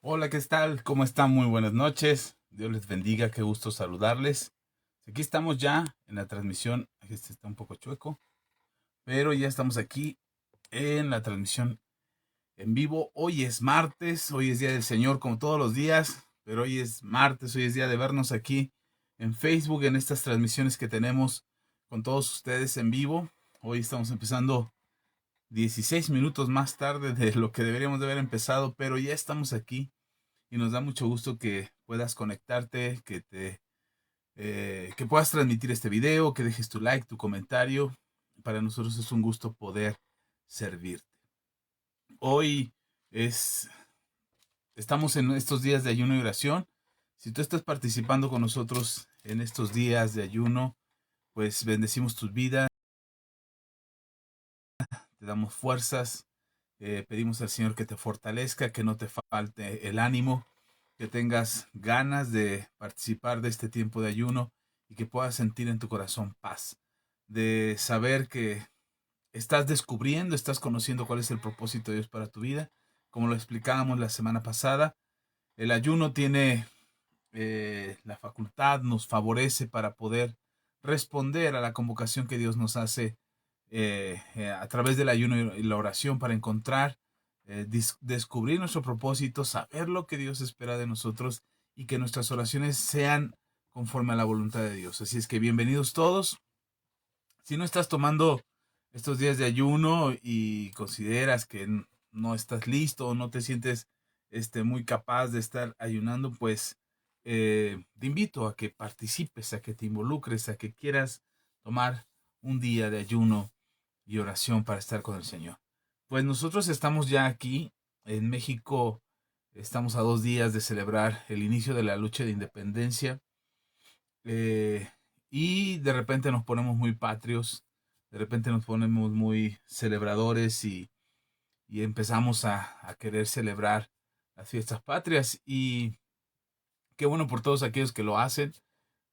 Hola, ¿qué tal? ¿Cómo están? Muy buenas noches. Dios les bendiga, qué gusto saludarles. Aquí estamos ya en la transmisión. Este está un poco chueco, pero ya estamos aquí en la transmisión en vivo. Hoy es martes, hoy es día del Señor como todos los días, pero hoy es martes, hoy es día de vernos aquí en Facebook, en estas transmisiones que tenemos con todos ustedes en vivo. Hoy estamos empezando 16 minutos más tarde de lo que deberíamos de haber empezado, pero ya estamos aquí y nos da mucho gusto que puedas conectarte, que puedas transmitir este video, que dejes tu like, tu comentario. Para nosotros es un gusto poder servirte. Hoy es, estamos en estos días de ayuno y oración. Si tú estás participando con nosotros en estos días de ayuno, pues bendecimos tus vidas, te damos fuerzas, pedimos al Señor que te fortalezca, que no te falte el ánimo, que tengas ganas de participar de este tiempo de ayuno y que puedas sentir en tu corazón paz, de saber que estás descubriendo, estás conociendo cuál es el propósito de Dios para tu vida. Como lo explicábamos la semana pasada, el ayuno tiene la facultad, nos favorece para poder responder a la convocación que Dios nos hace a través del ayuno y la oración para encontrar, descubrir nuestro propósito, saber lo que Dios espera de nosotros y que nuestras oraciones sean conforme a la voluntad de Dios. Así es que bienvenidos todos. Si no estás tomando estos días de ayuno y consideras que no estás listo o no te sientes muy capaz de estar ayunando, pues te invito a que participes, a que te involucres, a que quieras tomar un día de ayuno y oración para estar con el Señor. Pues nosotros estamos ya aquí en México, estamos a 2 días de celebrar el inicio de la lucha de independencia, eh, y de repente nos ponemos muy patrios, de repente nos ponemos muy celebradores y empezamos a querer celebrar las fiestas patrias y qué bueno por todos aquellos que lo hacen.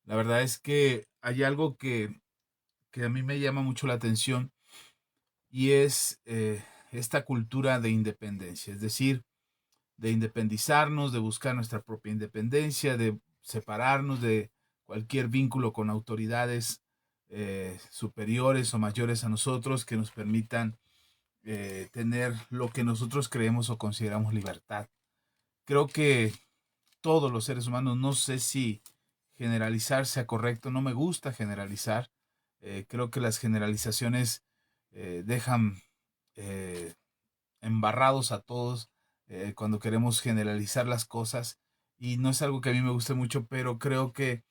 La verdad es que hay algo que a mí me llama mucho la atención y es esta cultura de independencia, es decir, de independizarnos, de buscar nuestra propia independencia, de separarnos de cualquier vínculo con autoridades superiores o mayores a nosotros que nos permitan tener lo que nosotros creemos o consideramos libertad. Creo que todos los seres humanos, no sé si generalizar sea correcto, no me gusta generalizar. Creo que las generalizaciones dejan eh, embarrados a todos cuando queremos generalizar las cosas y no es algo que a mí me guste mucho, pero creo que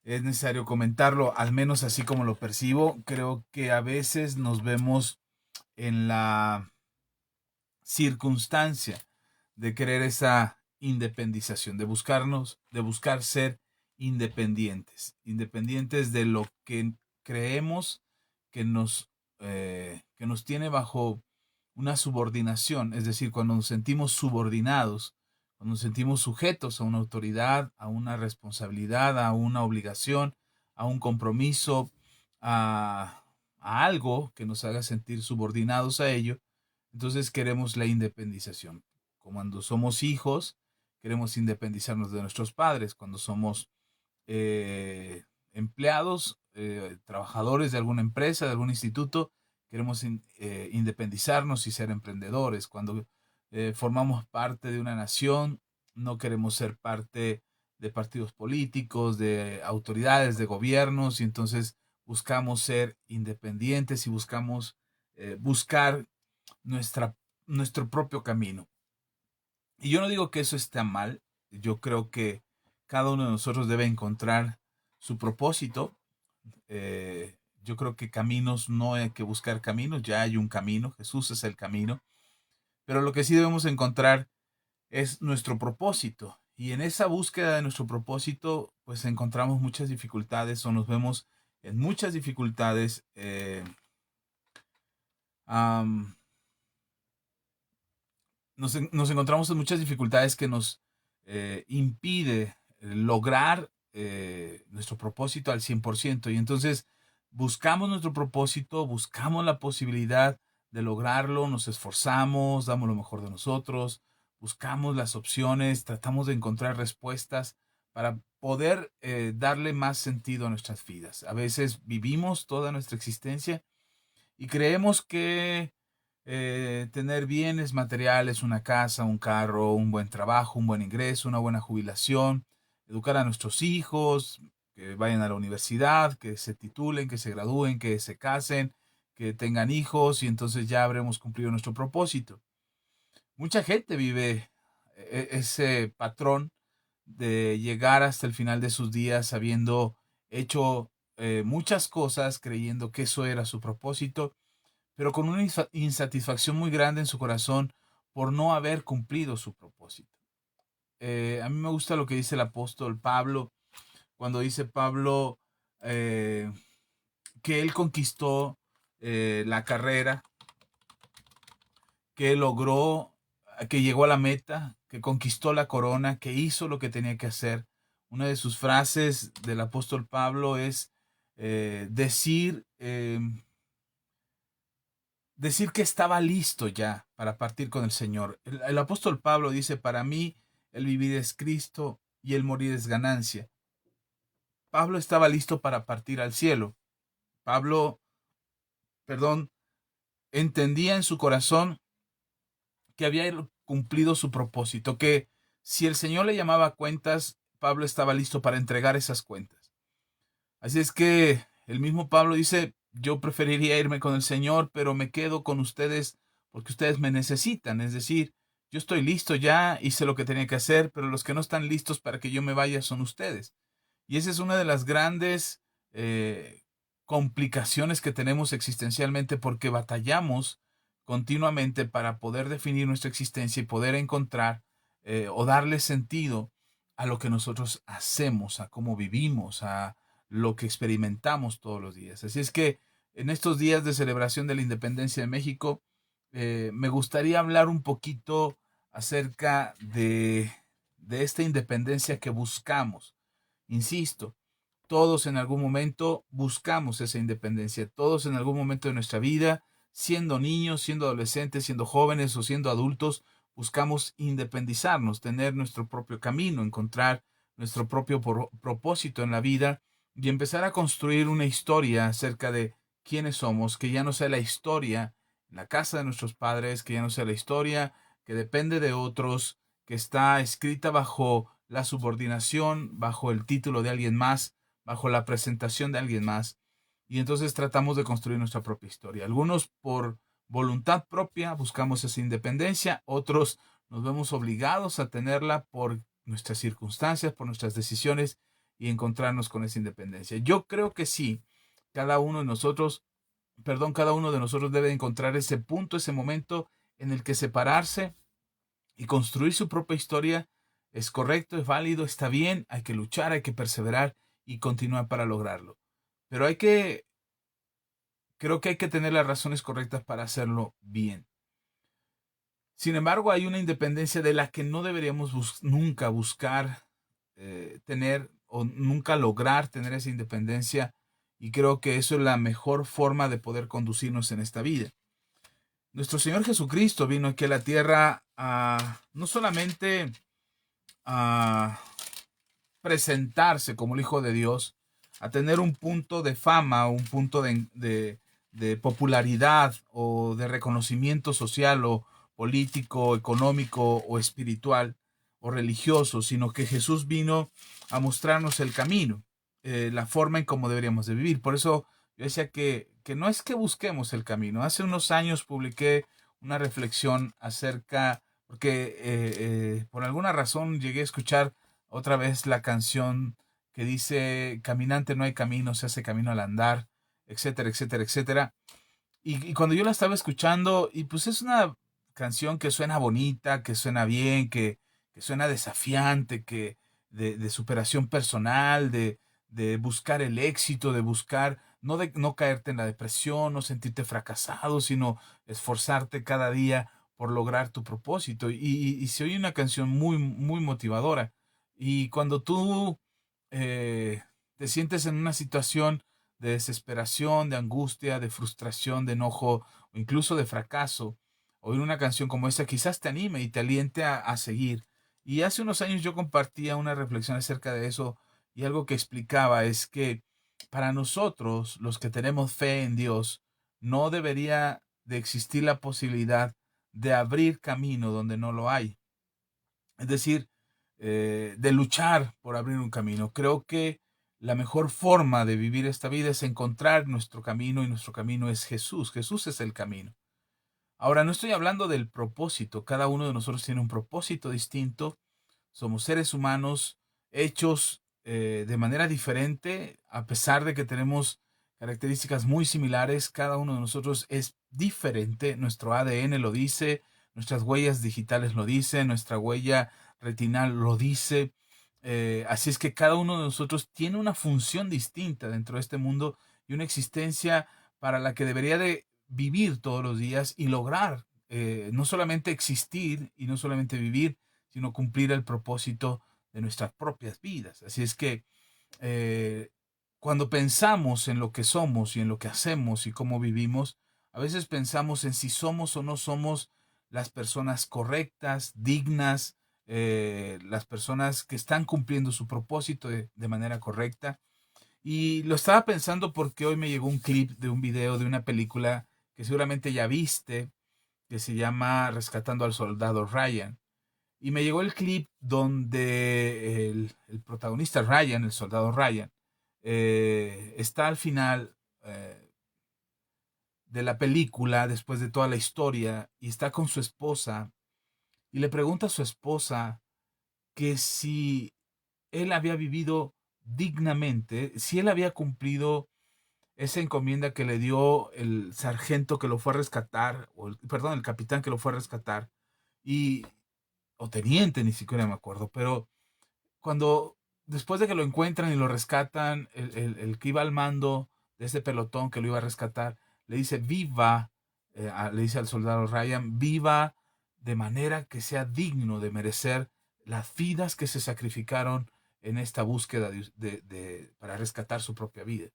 es necesario comentarlo, al menos así como lo percibo. Creo que a veces nos vemos en la circunstancia de querer esa independización, de buscarnos, de buscar ser independientes, independientes de lo que creemos que nos tiene bajo una subordinación, es decir, cuando nos sentimos subordinados, cuando nos sentimos sujetos a una autoridad, a una responsabilidad, a una obligación, a un compromiso, a algo que nos haga sentir subordinados a ello, entonces queremos la independización. Cuando somos hijos, queremos independizarnos de nuestros padres. Cuando somos empleados, trabajadores de alguna empresa, de algún instituto, queremos independizarnos y ser emprendedores. Cuando formamos parte de una nación, no queremos ser parte de partidos políticos, de autoridades, de gobiernos, y entonces buscamos ser independientes y buscamos buscar nuestra, nuestro propio camino. Y yo no digo que eso esté mal, yo creo que cada uno de nosotros debe encontrar su propósito. Yo creo que caminos no hay que buscar caminos, ya hay un camino, Jesús es el camino, pero lo que sí debemos encontrar es nuestro propósito. Y en esa búsqueda de nuestro propósito, pues encontramos muchas dificultades o nos vemos en muchas dificultades. Um, nos encontramos en muchas dificultades que nos impide lograr nuestro propósito al 100%. Y entonces buscamos nuestro propósito, buscamos la posibilidad de lograrlo, nos esforzamos, damos lo mejor de nosotros, buscamos las opciones, tratamos de encontrar respuestas para poder darle más sentido a nuestras vidas. A veces vivimos toda nuestra existencia y creemos que tener bienes materiales, una casa, un carro, un buen trabajo, un buen ingreso, una buena jubilación, educar a nuestros hijos, que vayan a la universidad, que se titulen, que se gradúen, que se casen, que tengan hijos y entonces ya habremos cumplido nuestro propósito. Mucha gente vive ese patrón de llegar hasta el final de sus días habiendo hecho muchas cosas, creyendo que eso era su propósito, pero con una insatisfacción muy grande en su corazón por no haber cumplido su propósito. A mí me gusta lo que dice el apóstol Pablo, cuando dice Pablo eh, que él conquistó la carrera, que logró, que llegó a la meta, que conquistó la corona, que hizo lo que tenía que hacer. Una de sus frases del apóstol Pablo es decir que estaba listo ya para partir con el Señor. El apóstol Pablo dice, para mí el vivir es Cristo y el morir es ganancia. Pablo estaba listo para partir al cielo. Pablo, perdón, entendía en su corazón que había cumplido su propósito, que si el Señor le llamaba a cuentas, Pablo estaba listo para entregar esas cuentas. Así es que el mismo Pablo dice, yo preferiría irme con el Señor, pero me quedo con ustedes porque ustedes me necesitan. Es decir, yo estoy listo ya, hice lo que tenía que hacer, pero los que no están listos para que yo me vaya son ustedes. Y esa es una de las grandes complicaciones que tenemos existencialmente porque batallamos continuamente para poder definir nuestra existencia y poder encontrar o darle sentido a lo que nosotros hacemos, a cómo vivimos, a lo que experimentamos todos los días. Así es que en estos días de celebración de la independencia de México, me gustaría hablar un poquito acerca de esta independencia que buscamos. Insisto, todos en algún momento buscamos esa independencia, todos en algún momento de nuestra vida, siendo niños, siendo adolescentes, siendo jóvenes o siendo adultos, buscamos independizarnos, tener nuestro propio camino, encontrar nuestro propio propósito en la vida y empezar a construir una historia acerca de quiénes somos, que ya no sea la historia en la casa de nuestros padres, que ya no sea la historia que depende de otros, que está escrita bajo la subordinación, bajo el título de alguien más, bajo la presentación de alguien más. Y entonces tratamos de construir nuestra propia historia. Algunos por voluntad propia buscamos esa independencia, otros nos vemos obligados a tenerla por nuestras circunstancias, por nuestras decisiones y encontrarnos con esa independencia. Yo creo que sí, cada uno de nosotros, cada uno de nosotros debe encontrar ese punto, ese momento en el que separarse y construir su propia historia es correcto, es válido, está bien, hay que luchar, hay que perseverar y continuar para lograrlo. Pero creo que hay que tener las razones correctas para hacerlo bien. Sin embargo, hay una independencia de la que no deberíamos nunca buscar tener o nunca lograr tener esa independencia y creo que eso es la mejor forma de poder conducirnos en esta vida. Nuestro Señor Jesucristo vino aquí a la tierra a no solamente a presentarse como el Hijo de Dios, a tener un punto de fama, un punto de popularidad o de reconocimiento social o político, económico o espiritual o religioso, sino que Jesús vino a mostrarnos el camino, la forma en cómo deberíamos de vivir. Por eso yo decía que no es que busquemos el camino. Hace unos años publiqué una reflexión acerca, porque por alguna razón llegué a escuchar otra vez la canción que dice, caminante no hay camino, se hace camino al andar, etcétera, etcétera, etcétera. Y cuando yo la estaba escuchando, y pues es una canción que suena bonita, que suena bien, que suena desafiante, que de superación personal, de buscar el éxito, de buscar, de no caerte en la depresión, no sentirte fracasado, sino esforzarte cada día por lograr tu propósito. Y se oye una canción muy, muy motivadora. Y cuando tú te sientes en una situación de desesperación, de angustia, de frustración, de enojo o incluso de fracaso, oír una canción como esta quizás te anime y te aliente a seguir. Y hace unos años yo compartía una reflexión acerca de eso y algo que explicaba es que para nosotros, los que tenemos fe en Dios, no debería de existir la posibilidad de abrir camino donde no lo hay. Es decir, de luchar por abrir un camino. Creo que la mejor forma de vivir esta vida es encontrar nuestro camino y nuestro camino es Jesús. Jesús es el camino. Ahora, no estoy hablando del propósito. Cada uno de nosotros tiene un propósito distinto. Somos seres humanos hechos de manera diferente, a pesar de que tenemos características muy similares. Cada uno de nosotros es diferente. Nuestro ADN lo dice, nuestras huellas digitales lo dicen, nuestra huella retinal lo dice. Así es que cada uno de nosotros tiene una función distinta dentro de este mundo y una existencia para la que debería de vivir todos los días y lograr no solamente existir y no solamente vivir, sino cumplir el propósito de nuestras propias vidas. Así es que eh, cuando pensamos en lo que somos y en lo que hacemos y cómo vivimos, a veces pensamos en si somos o no somos las personas correctas, dignas, las personas que están cumpliendo su propósito de manera correcta. Y lo estaba pensando porque hoy me llegó un clip de un video de una película que seguramente ya viste, que se llama Rescatando al Soldado Ryan. Y me llegó el clip donde el protagonista Ryan, el soldado Ryan, está al final de la película, después de toda la historia, y está con su esposa, y le pregunta a su esposa que si él había vivido dignamente, si él había cumplido esa encomienda que le dio el sargento que lo fue a rescatar, perdón, el capitán que lo fue a rescatar, y, o teniente, ni siquiera me acuerdo, pero cuando después de que lo encuentran y lo rescatan, el que iba al mando de ese pelotón que lo iba a rescatar, le dice, viva, le dice al soldado Ryan, viva de manera que sea digno de merecer las vidas que se sacrificaron en esta búsqueda para rescatar su propia vida.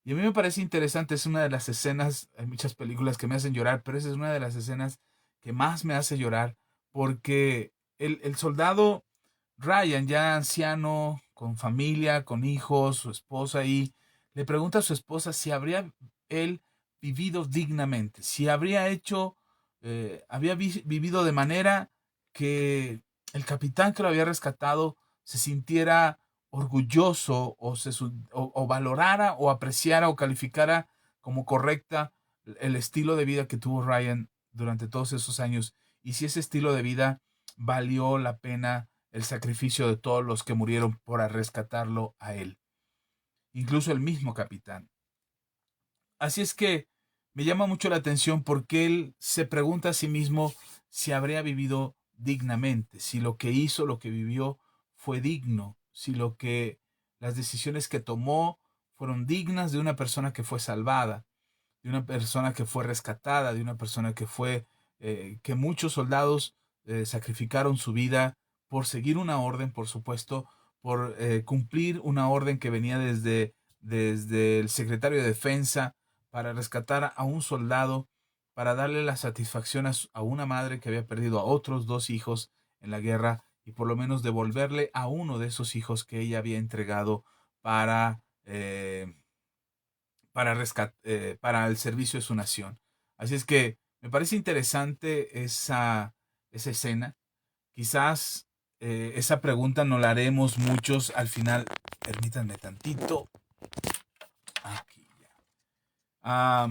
Y a mí me parece interesante, es una de las escenas, hay muchas películas que me hacen llorar, pero esa es una de las escenas que más me hace llorar, porque el soldado Ryan, ya anciano, con familia, con hijos, su esposa, y le pregunta a su esposa si habría él vivido dignamente, si habría hecho, había vivido de manera que el capitán que lo había rescatado se sintiera orgulloso o valorara o apreciara o calificara como correcta el estilo de vida que tuvo Ryan durante todos esos años y si ese estilo de vida valió la pena el sacrificio de todos los que murieron por rescatarlo a él, incluso el mismo capitán. Así es que me llama mucho la atención porque él se pregunta a sí mismo si habría vivido dignamente, si lo que hizo, lo que vivió fue digno, si las decisiones que tomó fueron dignas de una persona que fue salvada, de una persona que fue rescatada, de una persona que muchos soldados sacrificaron su vida por seguir una orden, por supuesto, por cumplir una orden que venía desde el secretario de Defensa para rescatar a un soldado, para darle la satisfacción a una madre que había perdido a otros dos hijos en la guerra y por lo menos devolverle a uno de esos hijos que ella había entregado para para el servicio de su nación. Así es que me parece interesante esa escena. Quizás esa pregunta no la haremos muchos al final. Permítanme tantito. Aquí ya. Ah,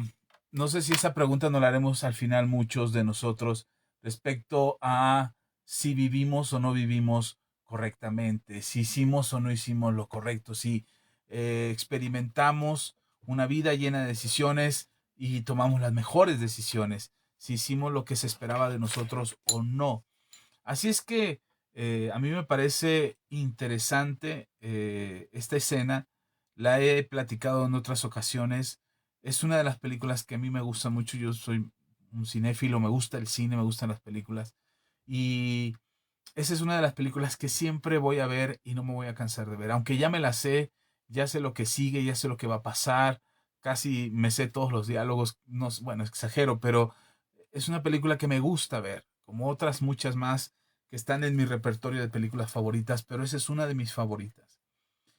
no sé si esa pregunta no la haremos al final muchos de nosotros respecto a si vivimos o no vivimos correctamente, si hicimos o no hicimos lo correcto, si experimentamos una vida llena de decisiones y tomamos las mejores decisiones, si hicimos lo que se esperaba de nosotros o no. Así es que a mí me parece interesante esta escena, la he platicado en otras ocasiones, es una de las películas que a mí me gusta mucho, yo soy un cinéfilo, me gusta el cine, me gustan las películas y esa es una de las películas que siempre voy a ver y no me voy a cansar de ver, aunque ya me la sé, ya sé lo que sigue, ya sé lo que va a pasar, casi me sé todos los diálogos, no, bueno, exagero, pero es una película que me gusta ver, como otras muchas más que están en mi repertorio de películas favoritas, pero esa es una de mis favoritas.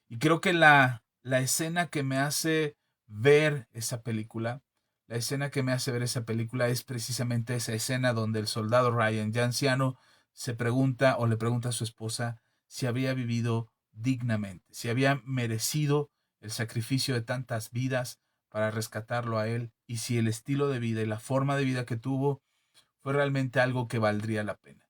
Y creo que la escena que me hace ver esa película, la escena que me hace ver esa película es precisamente esa escena donde el soldado Ryan, ya anciano, se pregunta o le pregunta a su esposa si había vivido dignamente, si había merecido el sacrificio de tantas vidas para rescatarlo a él y si el estilo de vida y la forma de vida que tuvo fue realmente algo que valdría la pena.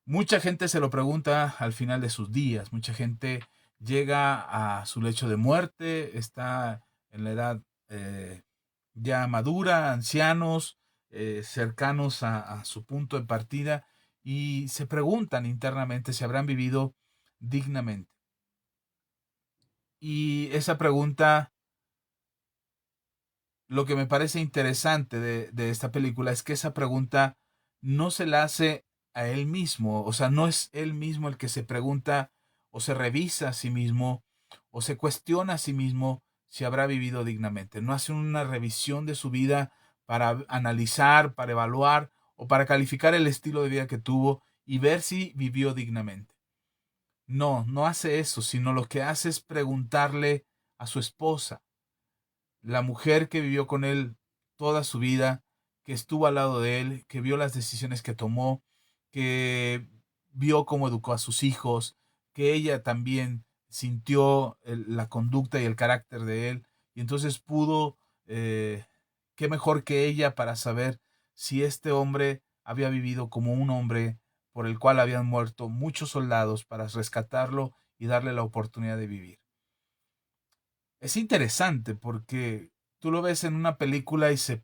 Mucha gente se lo pregunta al final de sus días, mucha gente llega a su lecho de muerte, está en la edad ya madura, ancianos, cercanos a su punto de partida, y se preguntan internamente si habrán vivido dignamente. Y esa pregunta, lo que me parece interesante de esta película es que esa pregunta no se la hace a él mismo, o sea, no es él mismo el que se pregunta o se revisa a sí mismo o se cuestiona a sí mismo si habrá vivido dignamente. No hace una revisión de su vida para analizar, para evaluar o para calificar el estilo de vida que tuvo y ver si vivió dignamente. No, no hace eso, sino lo que hace es preguntarle a su esposa, la mujer que vivió con él toda su vida, que estuvo al lado de él, que vio las decisiones que tomó, que vio cómo educó a sus hijos, que ella también sintió la conducta y el carácter de él, y entonces pudo, qué mejor que ella para saber si este hombre había vivido como un hombre por el cual habían muerto muchos soldados para rescatarlo y darle la oportunidad de vivir. Es interesante porque tú lo ves en una película y es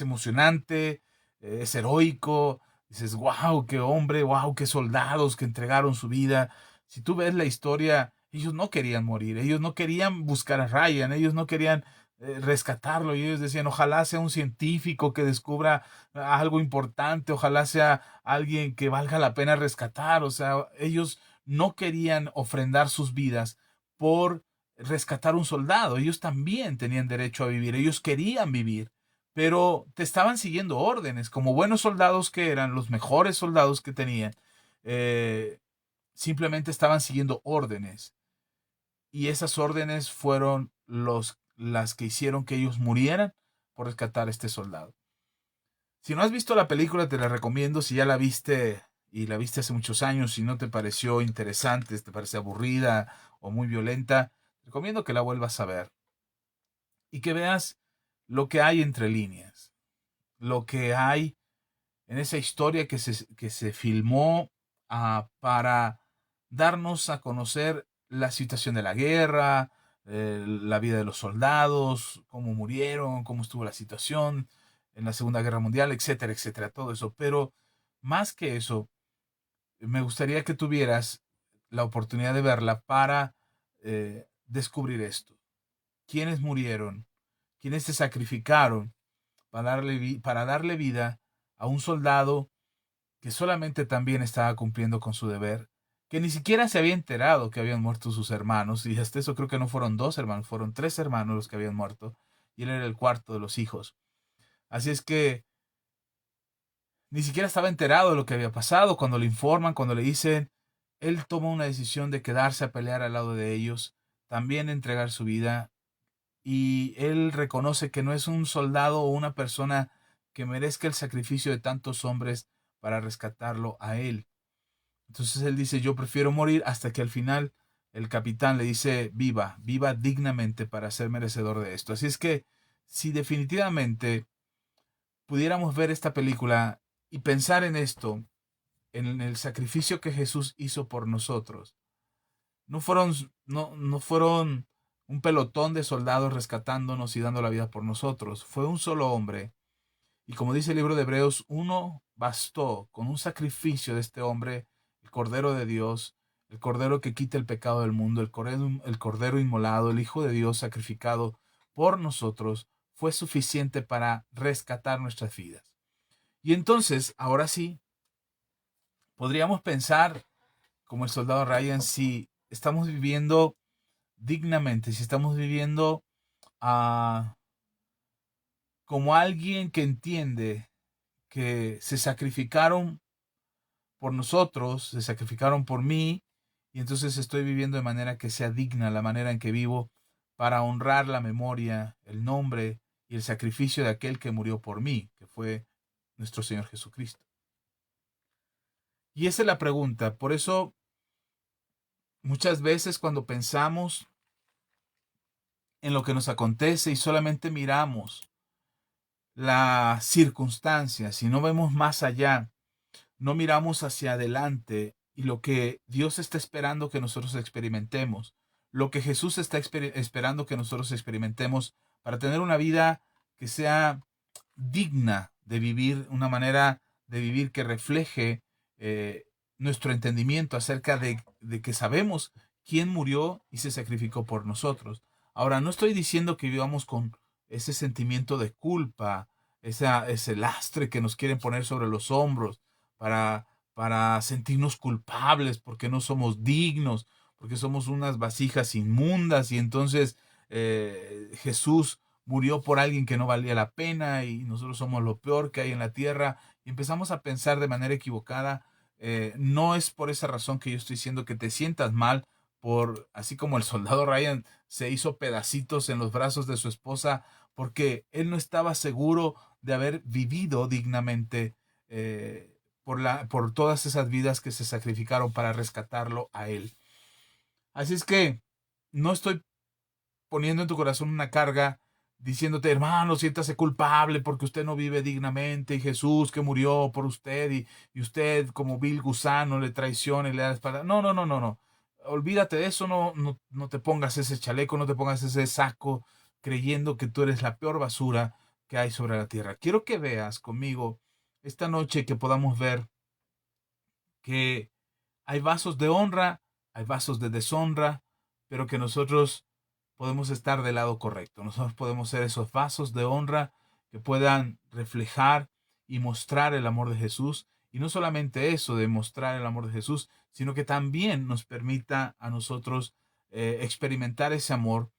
emocionante, es heroico, dices, wow, qué hombre, wow, qué soldados que entregaron su vida. Si tú ves la historia, ellos no querían morir, ellos no querían buscar a Ryan, ellos no querían rescatarlo, y ellos decían, ojalá sea un científico que descubra algo importante, ojalá sea alguien que valga la pena rescatar, o sea, ellos no querían ofrendar sus vidas por rescatar un soldado, ellos también tenían derecho a vivir, ellos querían vivir, pero te estaban siguiendo órdenes, como buenos soldados que eran, los mejores soldados que tenían, eh, simplemente estaban siguiendo órdenes, y esas órdenes fueron las que hicieron que ellos murieran por rescatar a este soldado. Si no has visto la película, te la recomiendo. Si ya la viste y la viste hace muchos años, si no te pareció interesante, te parece aburrida o muy violenta, recomiendo que la vuelvas a ver y que veas lo que hay entre líneas, lo que hay en esa historia que se filmó para darnos a conocer la situación de la guerra, la vida de los soldados, cómo murieron, cómo estuvo la situación en la Segunda Guerra Mundial, etcétera, etcétera, todo eso. Pero más que eso, me gustaría que tuvieras la oportunidad de verla para descubrir esto. ¿Quiénes murieron? ¿Quiénes se sacrificaron para darle vida a un soldado que solamente también estaba cumpliendo con su deber, que ni siquiera se había enterado que habían muerto sus hermanos, y hasta eso creo que no fueron dos hermanos, fueron tres hermanos los que habían muerto, y él era el cuarto de los hijos. Así es que ni siquiera estaba enterado de lo que había pasado. Cuando le informan, cuando le dicen, él toma una decisión de quedarse a pelear al lado de ellos, también entregar su vida, y él reconoce que no es un soldado o una persona que merezca el sacrificio de tantos hombres para rescatarlo a él. Entonces él dice, yo prefiero morir, hasta que al final el capitán le dice, viva, viva dignamente para ser merecedor de esto. Así es que si definitivamente pudiéramos ver esta película y pensar en esto, en el sacrificio que Jesús hizo por nosotros, no fueron un pelotón de soldados rescatándonos y dando la vida por nosotros, fue un solo hombre. Y como dice el libro de Hebreos, uno bastó con un sacrificio de este hombre, el Cordero de Dios, el Cordero que quita el pecado del mundo, el Cordero inmolado, el Hijo de Dios sacrificado por nosotros, fue suficiente para rescatar nuestras vidas. Y entonces, ahora sí, podríamos pensar, como el soldado Ryan, si estamos viviendo dignamente, si estamos viviendo ah, como alguien que entiende que se sacrificaron por nosotros, se sacrificaron por mí, y entonces estoy viviendo de manera que sea digna la manera en que vivo para honrar la memoria, el nombre y el sacrificio de aquel que murió por mí, que fue nuestro Señor Jesucristo. Y esa es la pregunta. Por eso, muchas veces cuando pensamos en lo que nos acontece y solamente miramos las circunstancias y no vemos más allá, no miramos hacia adelante y lo que Dios está esperando que nosotros experimentemos, lo que Jesús está esperando que nosotros experimentemos para tener una vida que sea digna de vivir, una manera de vivir que refleje nuestro entendimiento acerca de que sabemos quién murió y se sacrificó por nosotros. Ahora, no estoy diciendo que vivamos con ese sentimiento de culpa, ese lastre que nos quieren poner sobre los hombros para, para sentirnos culpables porque no somos dignos, porque somos unas vasijas inmundas y entonces Jesús murió por alguien que no valía la pena y nosotros somos lo peor que hay en la tierra y empezamos a pensar de manera equivocada. No es por esa razón que yo estoy diciendo que te sientas mal por, así como el soldado Ryan se hizo pedacitos en los brazos de su esposa porque él no estaba seguro de haber vivido dignamente por todas esas vidas que se sacrificaron para rescatarlo a él. Así es que no estoy poniendo en tu corazón una carga diciéndote, hermano, siéntase culpable porque usted no vive dignamente y Jesús que murió por usted y usted como vil gusano le traiciona y le da la espalda. No, no, no, no, no. Olvídate de eso, no te pongas ese chaleco, no te pongas ese saco creyendo que tú eres la peor basura que hay sobre la tierra. Quiero que veas conmigo esta noche que podamos ver que hay vasos de honra, hay vasos de deshonra, pero que nosotros podemos estar del lado correcto. Nosotros podemos ser esos vasos de honra que puedan reflejar y mostrar el amor de Jesús. Y no solamente eso de mostrar el amor de Jesús, sino que también nos permita a nosotros experimentar ese amor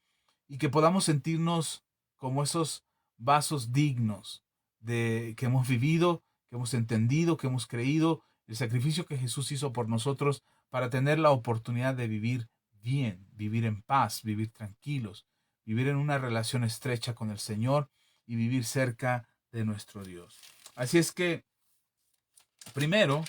y que podamos sentirnos como esos vasos dignos de que hemos vivido, que hemos entendido, que hemos creído el sacrificio que Jesús hizo por nosotros para tener la oportunidad de vivir bien, vivir en paz, vivir tranquilos, vivir en una relación estrecha con el Señor y vivir cerca de nuestro Dios. Así es que, primero,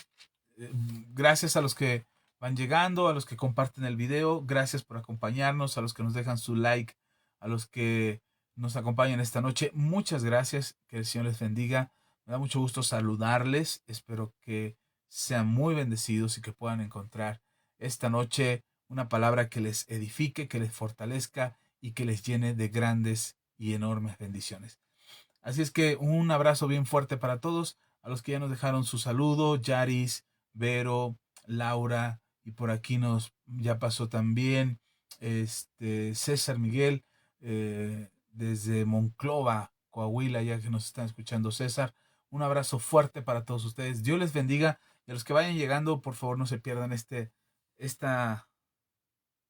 gracias a los que van llegando, a los que comparten el video, gracias por acompañarnos, a los que nos dejan su like, a los que nos acompañan esta noche, muchas gracias, que el Señor les bendiga, me da mucho gusto saludarles, espero que sean muy bendecidos y que puedan encontrar esta noche una palabra que les edifique, que les fortalezca y que les llene de grandes y enormes bendiciones. Así es que un abrazo bien fuerte para todos, a los que ya nos dejaron su saludo, Yaris, Vero, Laura, y por aquí nos ya pasó también César Miguel, desde Monclova, Coahuila, ya que nos están escuchando César. Un abrazo fuerte para todos ustedes. Dios les bendiga y a los que vayan llegando, por favor no se pierdan esta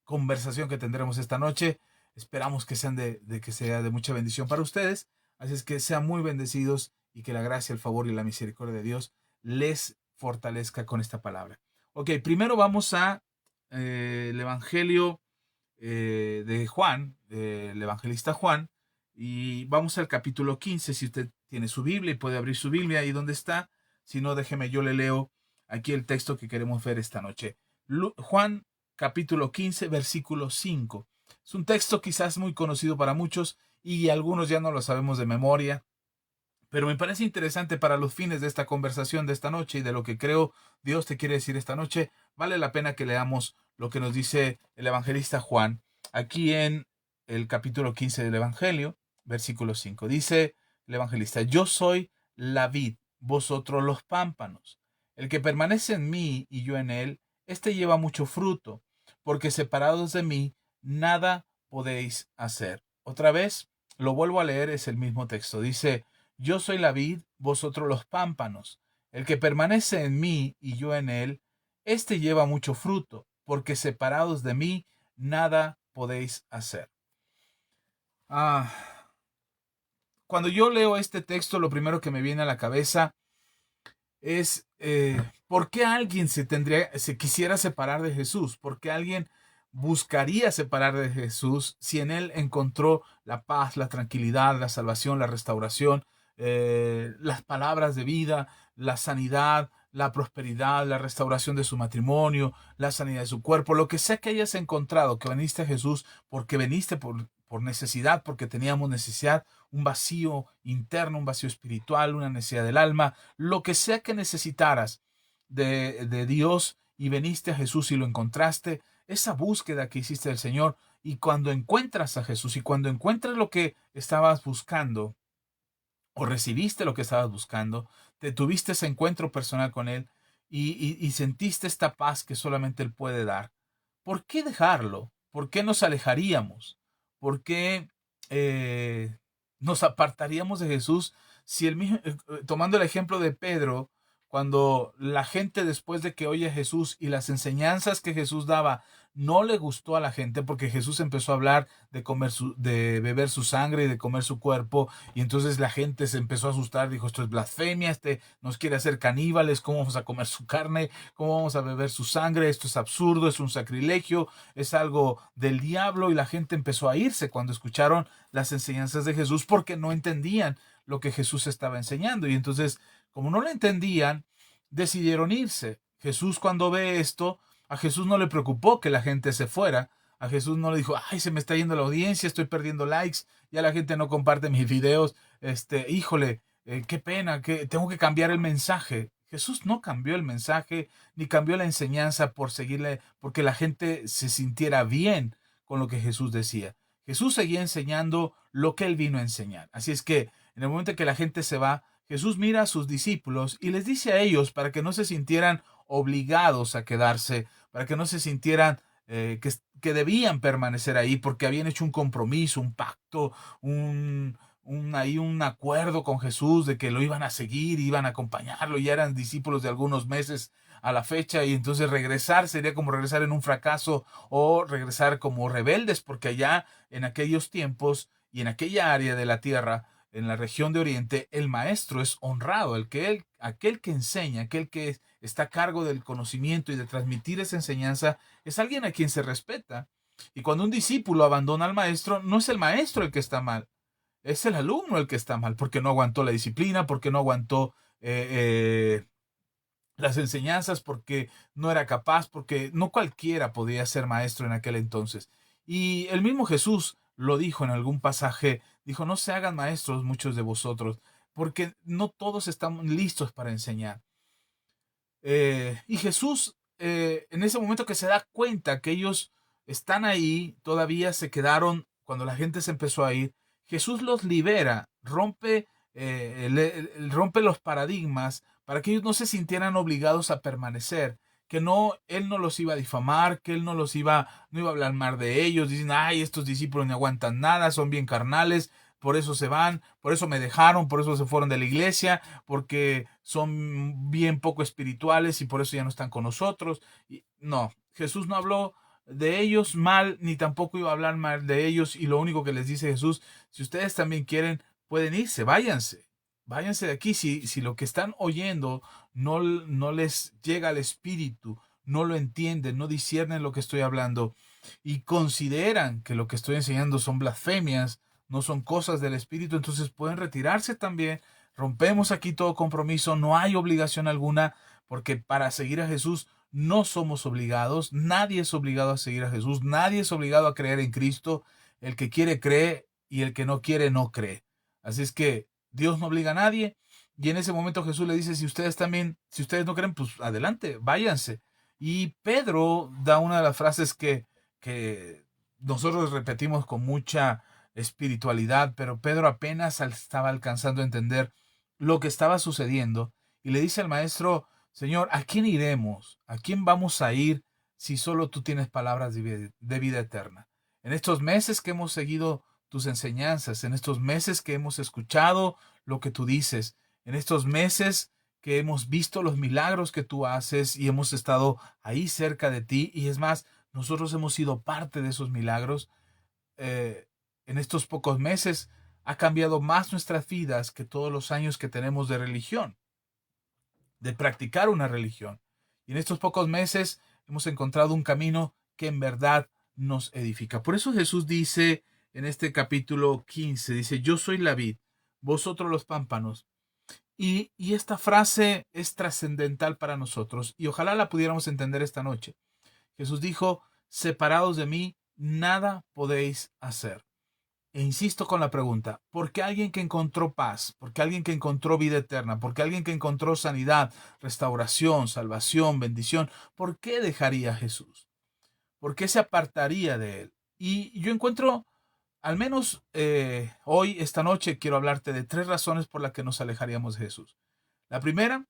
conversación que tendremos esta noche. Esperamos que sean de que sea de mucha bendición para ustedes. Así es que sean muy bendecidos y que la gracia, el favor y la misericordia de Dios les fortalezca con esta palabra. Ok, primero vamos a el Evangelio de Juan, el evangelista Juan, y vamos al capítulo 15. Si usted tiene su Biblia y puede abrir su Biblia ahí donde está, si no, déjeme, yo le leo aquí el texto que queremos ver esta noche. Juan capítulo 15, versículo 5. Es un texto quizás muy conocido para muchos y algunos ya no lo sabemos de memoria, pero me parece interesante para los fines de esta conversación de esta noche y de lo que creo Dios te quiere decir esta noche. Vale la pena que leamos lo que nos dice el evangelista Juan aquí en el capítulo 15 del Evangelio, versículo 5. Dice el evangelista: yo soy la vid, vosotros los pámpanos. El que permanece en mí y yo en él, éste lleva mucho fruto, porque separados de mí nada podéis hacer. Otra vez, lo vuelvo a leer, es el mismo texto. Dice: yo soy la vid, vosotros los pámpanos. El que permanece en mí y yo en él, éste lleva mucho fruto, porque separados de mí nada podéis hacer. cuando yo leo este texto, lo primero que me viene a la cabeza es ¿por qué alguien se quisiera separar de Jesús? ¿Por qué alguien buscaría separar de Jesús si en él encontró la paz, la tranquilidad, la salvación, la restauración, las palabras de vida, la sanidad, la prosperidad, la restauración de su matrimonio, la sanidad de su cuerpo, lo que sea que hayas encontrado, que veniste a Jesús porque veniste por necesidad, porque teníamos necesidad, un vacío interno, un vacío espiritual, una necesidad del alma, lo que sea que necesitaras de Dios y veniste a Jesús y lo encontraste, esa búsqueda que hiciste del Señor, y cuando encuentras a Jesús y cuando encuentras lo que estabas buscando o recibiste lo que estabas buscando, te tuviste ese encuentro personal con Él y sentiste esta paz que solamente Él puede dar. ¿Por qué dejarlo? ¿Por qué nos alejaríamos? ¿Por qué nos apartaríamos de Jesús si el mismo, tomando el ejemplo de Pedro, cuando la gente después de que oye a Jesús y las enseñanzas que Jesús daba no le gustó a la gente porque Jesús empezó a hablar de beber su sangre y de comer su cuerpo, y entonces la gente se empezó a asustar, dijo, esto es blasfemia, este nos quiere hacer caníbales, ¿cómo vamos a comer su carne? ¿Cómo vamos a beber su sangre? Esto es absurdo, es un sacrilegio, es algo del diablo, y la gente empezó a irse cuando escucharon las enseñanzas de Jesús porque no entendían lo que Jesús estaba enseñando, y entonces, como no lo entendían, decidieron irse. Jesús, cuando ve esto, a Jesús no le preocupó que la gente se fuera. A Jesús no le dijo, ay, se me está yendo la audiencia, estoy perdiendo likes, ya la gente no comparte mis videos, híjole, qué pena, que tengo que cambiar el mensaje. Jesús no cambió el mensaje ni cambió la enseñanza por seguirle, porque la gente se sintiera bien con lo que Jesús decía. Jesús seguía enseñando lo que él vino a enseñar. Así es que en el momento en que la gente se va, Jesús mira a sus discípulos y les dice a ellos, para que no se sintieran obligados a quedarse, para que no se sintieran que debían permanecer ahí porque habían hecho un compromiso, un pacto, un acuerdo con Jesús de que lo iban a seguir, iban a acompañarlo, ya eran discípulos de algunos meses a la fecha, y entonces regresar sería como regresar en un fracaso o regresar como rebeldes, porque allá en aquellos tiempos y en aquella área de la tierra, en la región de Oriente, el maestro es honrado, aquel que enseña, aquel que está a cargo del conocimiento y de transmitir esa enseñanza, es alguien a quien se respeta. Y cuando un discípulo abandona al maestro, no es el maestro el que está mal, es el alumno el que está mal, porque no aguantó la disciplina, porque no aguantó las enseñanzas, porque no era capaz, porque no cualquiera podía ser maestro en aquel entonces. Y el mismo Jesús lo dijo en algún pasaje, dijo, no se hagan maestros muchos de vosotros, porque no todos están listos para enseñar. Y Jesús, en ese momento que se da cuenta que ellos están ahí, todavía se quedaron cuando la gente se empezó a ir, Jesús los libera, rompe los paradigmas para que ellos no se sintieran obligados a permanecer, que no, él no los iba a difamar, que él no iba a hablar mal de ellos, diciendo, ay, estos discípulos no aguantan nada, son bien carnales, por eso se van, por eso me dejaron, por eso se fueron de la iglesia, porque son bien poco espirituales y por eso ya no están con nosotros. Y no, Jesús no habló de ellos mal, ni tampoco iba a hablar mal de ellos, y lo único que les dice Jesús, si ustedes también quieren, pueden irse, váyanse de aquí. Si lo que están oyendo no les llega al espíritu, no lo entienden, no disciernen lo que estoy hablando y consideran que lo que estoy enseñando son blasfemias, no son cosas del espíritu, entonces pueden retirarse también. Rompemos aquí todo compromiso, no hay obligación alguna, porque para seguir a Jesús no somos obligados, nadie es obligado a seguir a Jesús, nadie es obligado a creer en Cristo, el que quiere cree y el que no quiere no cree. Así es que Dios no obliga a nadie, y en ese momento Jesús le dice, si ustedes no creen, pues adelante, váyanse. Y Pedro da una de las frases que nosotros repetimos con mucha espiritualidad, pero Pedro apenas estaba alcanzando a entender lo que estaba sucediendo, y le dice al maestro, Señor, ¿a quién iremos? ¿A quién vamos a ir si solo tú tienes palabras de vida eterna? En estos meses que hemos seguido tus enseñanzas, en estos meses que hemos escuchado lo que tú dices, en estos meses que hemos visto los milagros que tú haces y hemos estado ahí cerca de ti, y es más, nosotros hemos sido parte de esos milagros, en estos pocos meses. ha cambiado más nuestras vidas que todos los años que tenemos de religión, de practicar una religión. Y en estos pocos meses hemos encontrado un camino que en verdad nos edifica. Por eso Jesús dice en este capítulo 15, dice, yo soy la vid, vosotros los pámpanos. Y esta frase es trascendental para nosotros y ojalá la pudiéramos entender esta noche. Jesús dijo, separados de mí, nada podéis hacer. E insisto con la pregunta, ¿por qué alguien que encontró paz? ¿Por qué alguien que encontró vida eterna? ¿Por qué alguien que encontró sanidad, restauración, salvación, bendición? ¿Por qué dejaría a Jesús? ¿Por qué se apartaría de él? Y yo encuentro, al menos hoy, esta noche, quiero hablarte de 3 razones por las que nos alejaríamos de Jesús. La primera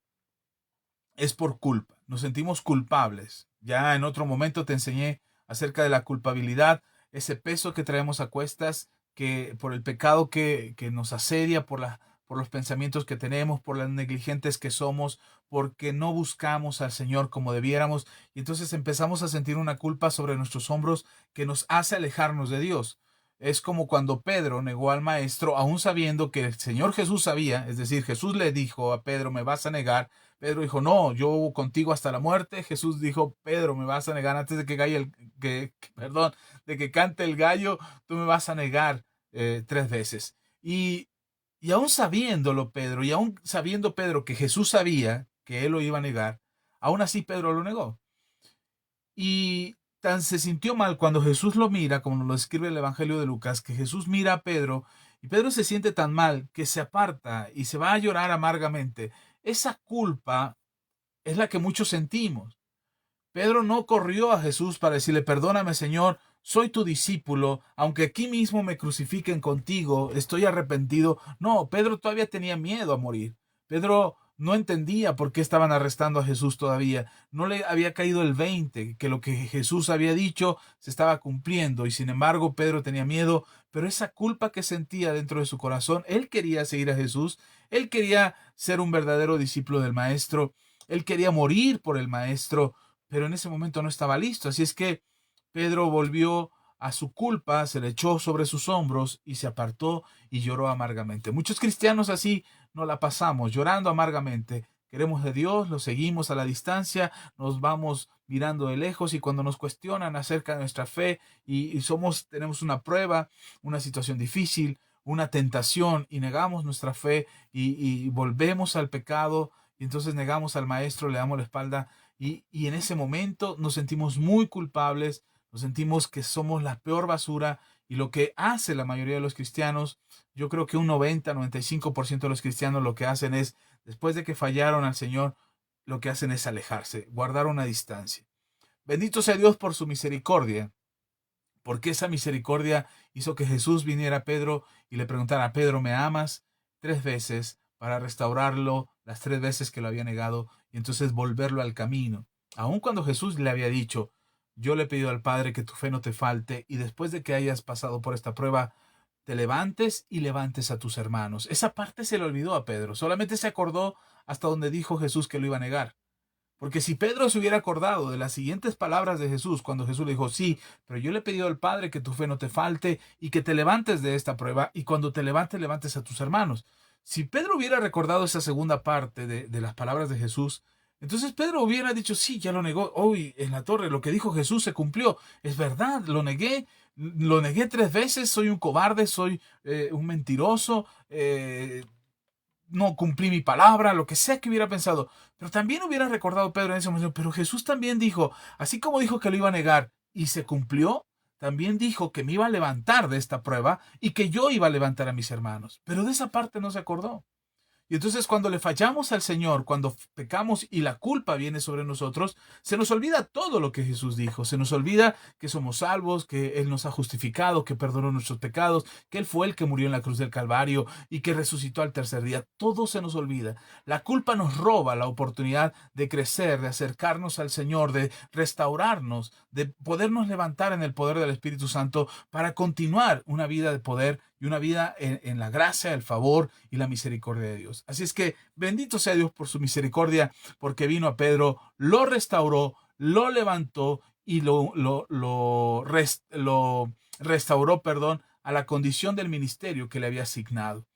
es por culpa. Nos sentimos culpables. Ya en otro momento te enseñé acerca de la culpabilidad, ese peso que traemos a cuestas, que por el pecado que nos asedia, por los pensamientos que tenemos, por las negligentes que somos, porque no buscamos al Señor como debiéramos. Y entonces empezamos a sentir una culpa sobre nuestros hombros que nos hace alejarnos de Dios. Es como cuando Pedro negó al maestro, aún sabiendo que el Señor Jesús sabía, es decir, Jesús le dijo a Pedro, me vas a negar. Pedro dijo, no, yo contigo hasta la muerte. Jesús dijo, Pedro, me vas a negar antes de que perdón, de que cante el gallo, tú me vas a negar 3 veces. Y aún sabiéndolo Pedro, y aún sabiendo Pedro que Jesús sabía que él lo iba a negar, aún así Pedro lo negó. Y tan se sintió mal cuando Jesús lo mira, como nos lo describe el Evangelio de Lucas, que Jesús mira a Pedro y Pedro se siente tan mal que se aparta y se va a llorar amargamente. Esa culpa es la que muchos sentimos. Pedro no corrió a Jesús para decirle, perdóname Señor, soy tu discípulo, aunque aquí mismo me crucifiquen contigo, estoy arrepentido. No, Pedro todavía tenía miedo a morir. Pedro no entendía por qué estaban arrestando a Jesús todavía. No le había caído el 20, que lo que Jesús había dicho se estaba cumpliendo. Y sin embargo, Pedro tenía miedo, pero esa culpa que sentía dentro de su corazón, él quería seguir a Jesús, él quería ser un verdadero discípulo del Maestro, él quería morir por el Maestro, pero en ese momento no estaba listo. Así es que Pedro volvió a su culpa, se le echó sobre sus hombros y se apartó y lloró amargamente. Muchos cristianos así no la pasamos, llorando amargamente. Queremos de Dios, lo seguimos a la distancia, nos vamos mirando de lejos y cuando nos cuestionan acerca de nuestra fe tenemos una prueba, una situación difícil, una tentación y negamos nuestra fe y volvemos al pecado y entonces negamos al Maestro, le damos la espalda y en ese momento nos sentimos muy culpables, nos sentimos que somos la peor basura y lo que hace la mayoría de los cristianos, yo creo que un 90-95% de los cristianos lo que hacen es, después de que fallaron al Señor, lo que hacen es alejarse, guardar una distancia. Bendito sea Dios por su misericordia, porque esa misericordia hizo que Jesús viniera a Pedro y le preguntara, Pedro, ¿me amas? 3 veces para restaurarlo las 3 veces que lo había negado y entonces volverlo al camino. Aun cuando Jesús le había dicho, yo le he pedido al Padre que tu fe no te falte y después de que hayas pasado por esta prueba, te levantes y levantes a tus hermanos. Esa parte se le olvidó a Pedro, solamente se acordó hasta donde dijo Jesús que lo iba a negar. Porque si Pedro se hubiera acordado de las siguientes palabras de Jesús, cuando Jesús le dijo, sí, pero yo le he pedido al Padre que tu fe no te falte y que te levantes de esta prueba y cuando te levantes, levantes a tus hermanos. Si Pedro hubiera recordado esa segunda parte de las palabras de Jesús, entonces Pedro hubiera dicho, sí, ya lo negó, hoy en la torre, lo que dijo Jesús se cumplió, es verdad, lo negué 3 veces, soy un cobarde, soy un mentiroso, no cumplí mi palabra, lo que sea que hubiera pensado. Pero también hubiera recordado Pedro en ese momento, pero Jesús también dijo, así como dijo que lo iba a negar y se cumplió, también dijo que me iba a levantar de esta prueba y que yo iba a levantar a mis hermanos. Pero de esa parte no se acordó. Y entonces cuando le fallamos al Señor, cuando pecamos y la culpa viene sobre nosotros, se nos olvida todo lo que Jesús dijo. Se nos olvida que somos salvos, que Él nos ha justificado, que perdonó nuestros pecados, que Él fue el que murió en la cruz del Calvario y que resucitó al tercer día. Todo se nos olvida. La culpa nos roba la oportunidad de crecer, de acercarnos al Señor, de restaurarnos, de podernos levantar en el poder del Espíritu Santo para continuar una vida de poder y una vida en la gracia, el favor y la misericordia de Dios. Así es que bendito sea Dios por su misericordia, porque vino a Pedro, lo restauró, lo levantó y lo restauró, a la condición del ministerio que le había asignado.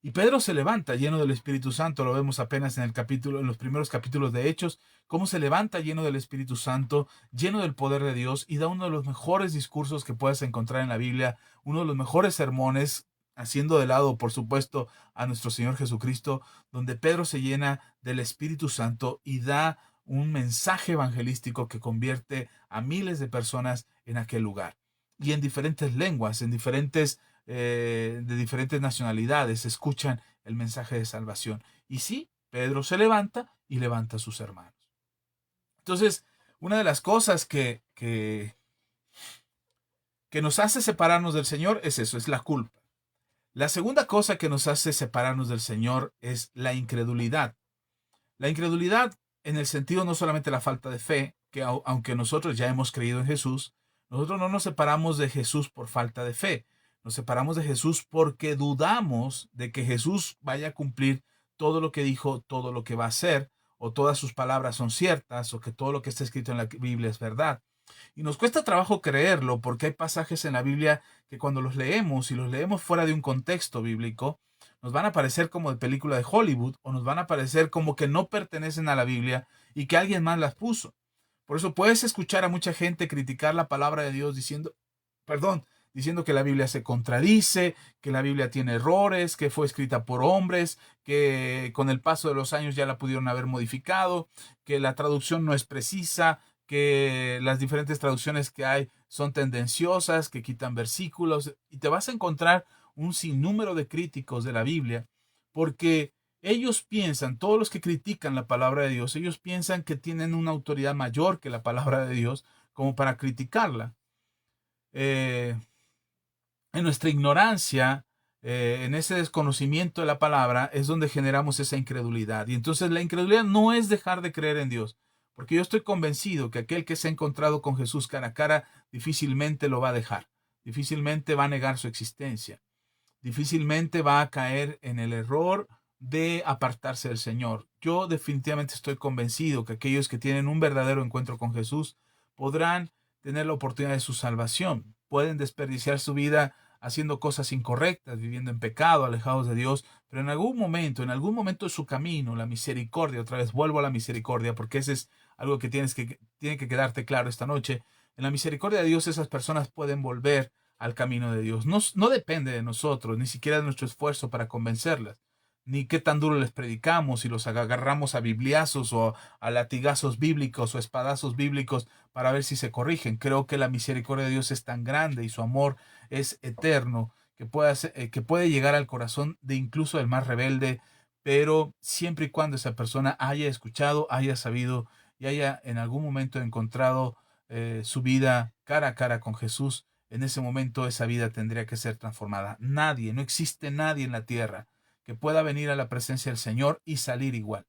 Y Pedro se levanta lleno del Espíritu Santo, lo vemos apenas en los primeros capítulos de Hechos, cómo se levanta lleno del Espíritu Santo, lleno del poder de Dios, y da uno de los mejores discursos que puedes encontrar en la Biblia, uno de los mejores sermones, haciendo de lado, por supuesto, a nuestro Señor Jesucristo, donde Pedro se llena del Espíritu Santo y da un mensaje evangelístico que convierte a miles de personas en aquel lugar. Y en diferentes lenguas, de diferentes nacionalidades, escuchan el mensaje de salvación. Y sí, Pedro se levanta y levanta a sus hermanos. Entonces, una de las cosas que nos hace separarnos del Señor es eso, es la culpa. La segunda cosa que nos hace separarnos del Señor es la incredulidad. La incredulidad en el sentido no solamente la falta de fe, que aunque nosotros ya hemos creído en Jesús, nosotros no nos separamos de Jesús por falta de fe. Nos separamos de Jesús porque dudamos de que Jesús vaya a cumplir todo lo que dijo, todo lo que va a hacer, o todas sus palabras son ciertas, o que todo lo que está escrito en la Biblia es verdad. Y nos cuesta trabajo creerlo porque hay pasajes en la Biblia que cuando los leemos y los leemos fuera de un contexto bíblico, nos van a parecer como de película de Hollywood o nos van a parecer como que no pertenecen a la Biblia y que alguien más las puso. Por eso puedes escuchar a mucha gente criticar la palabra de Dios diciendo que la Biblia se contradice, que la Biblia tiene errores, que fue escrita por hombres, que con el paso de los años ya la pudieron haber modificado, que la traducción no es precisa, que las diferentes traducciones que hay son tendenciosas, que quitan versículos, y te vas a encontrar un sinnúmero de críticos de la Biblia, porque ellos piensan, todos los que critican la palabra de Dios, ellos piensan que tienen una autoridad mayor que la palabra de Dios como para criticarla. En nuestra ignorancia, en ese desconocimiento de la palabra, es donde generamos esa incredulidad. Y entonces la incredulidad no es dejar de creer en Dios, porque yo estoy convencido que aquel que se ha encontrado con Jesús cara a cara difícilmente lo va a dejar, difícilmente va a negar su existencia, difícilmente va a caer en el error de apartarse del Señor. Yo definitivamente estoy convencido que aquellos que tienen un verdadero encuentro con Jesús podrán tener la oportunidad de su salvación. Pueden desperdiciar su vida haciendo cosas incorrectas, viviendo en pecado, alejados de Dios, pero en algún momento de su camino, la misericordia, otra vez vuelvo a la misericordia, porque ese es algo que tiene que quedarte claro esta noche. En la misericordia de Dios esas personas pueden volver al camino de Dios. No depende de nosotros, ni siquiera de nuestro esfuerzo para convencerlas, ni qué tan duro les predicamos, si los agarramos a bibliazos o a latigazos bíblicos o espadazos bíblicos para ver si se corrigen. Creo que la misericordia de Dios es tan grande y su amor es eterno que puede llegar al corazón de incluso el más rebelde, pero siempre y cuando esa persona haya escuchado, haya sabido y haya en algún momento encontrado su vida cara a cara con Jesús. En ese momento esa vida tendría que ser transformada. Nadie, no existe nadie en la tierra que pueda venir a la presencia del Señor y salir igual.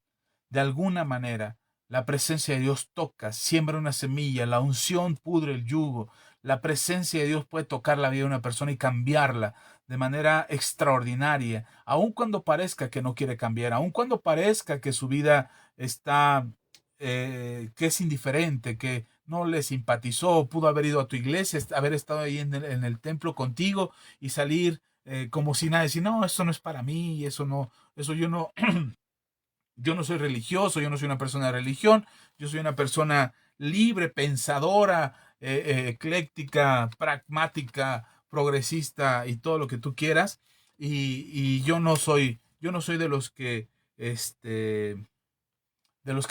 De alguna manera, la presencia de Dios toca, siembra una semilla, la unción pudre el yugo. La presencia de Dios puede tocar la vida de una persona y cambiarla de manera extraordinaria, aun cuando parezca que no quiere cambiar, aun cuando parezca que su vida está, que es indiferente, que no le simpatizó, pudo haber ido a tu iglesia, haber estado ahí en el templo contigo y salir como si nada, decir, no, eso no es para mí, eso no, eso yo no, yo no soy religioso, yo no soy una persona de religión, yo soy una persona libre, pensadora, ecléctica, pragmática, progresista y todo lo que tú quieras. Y yo no soy de los que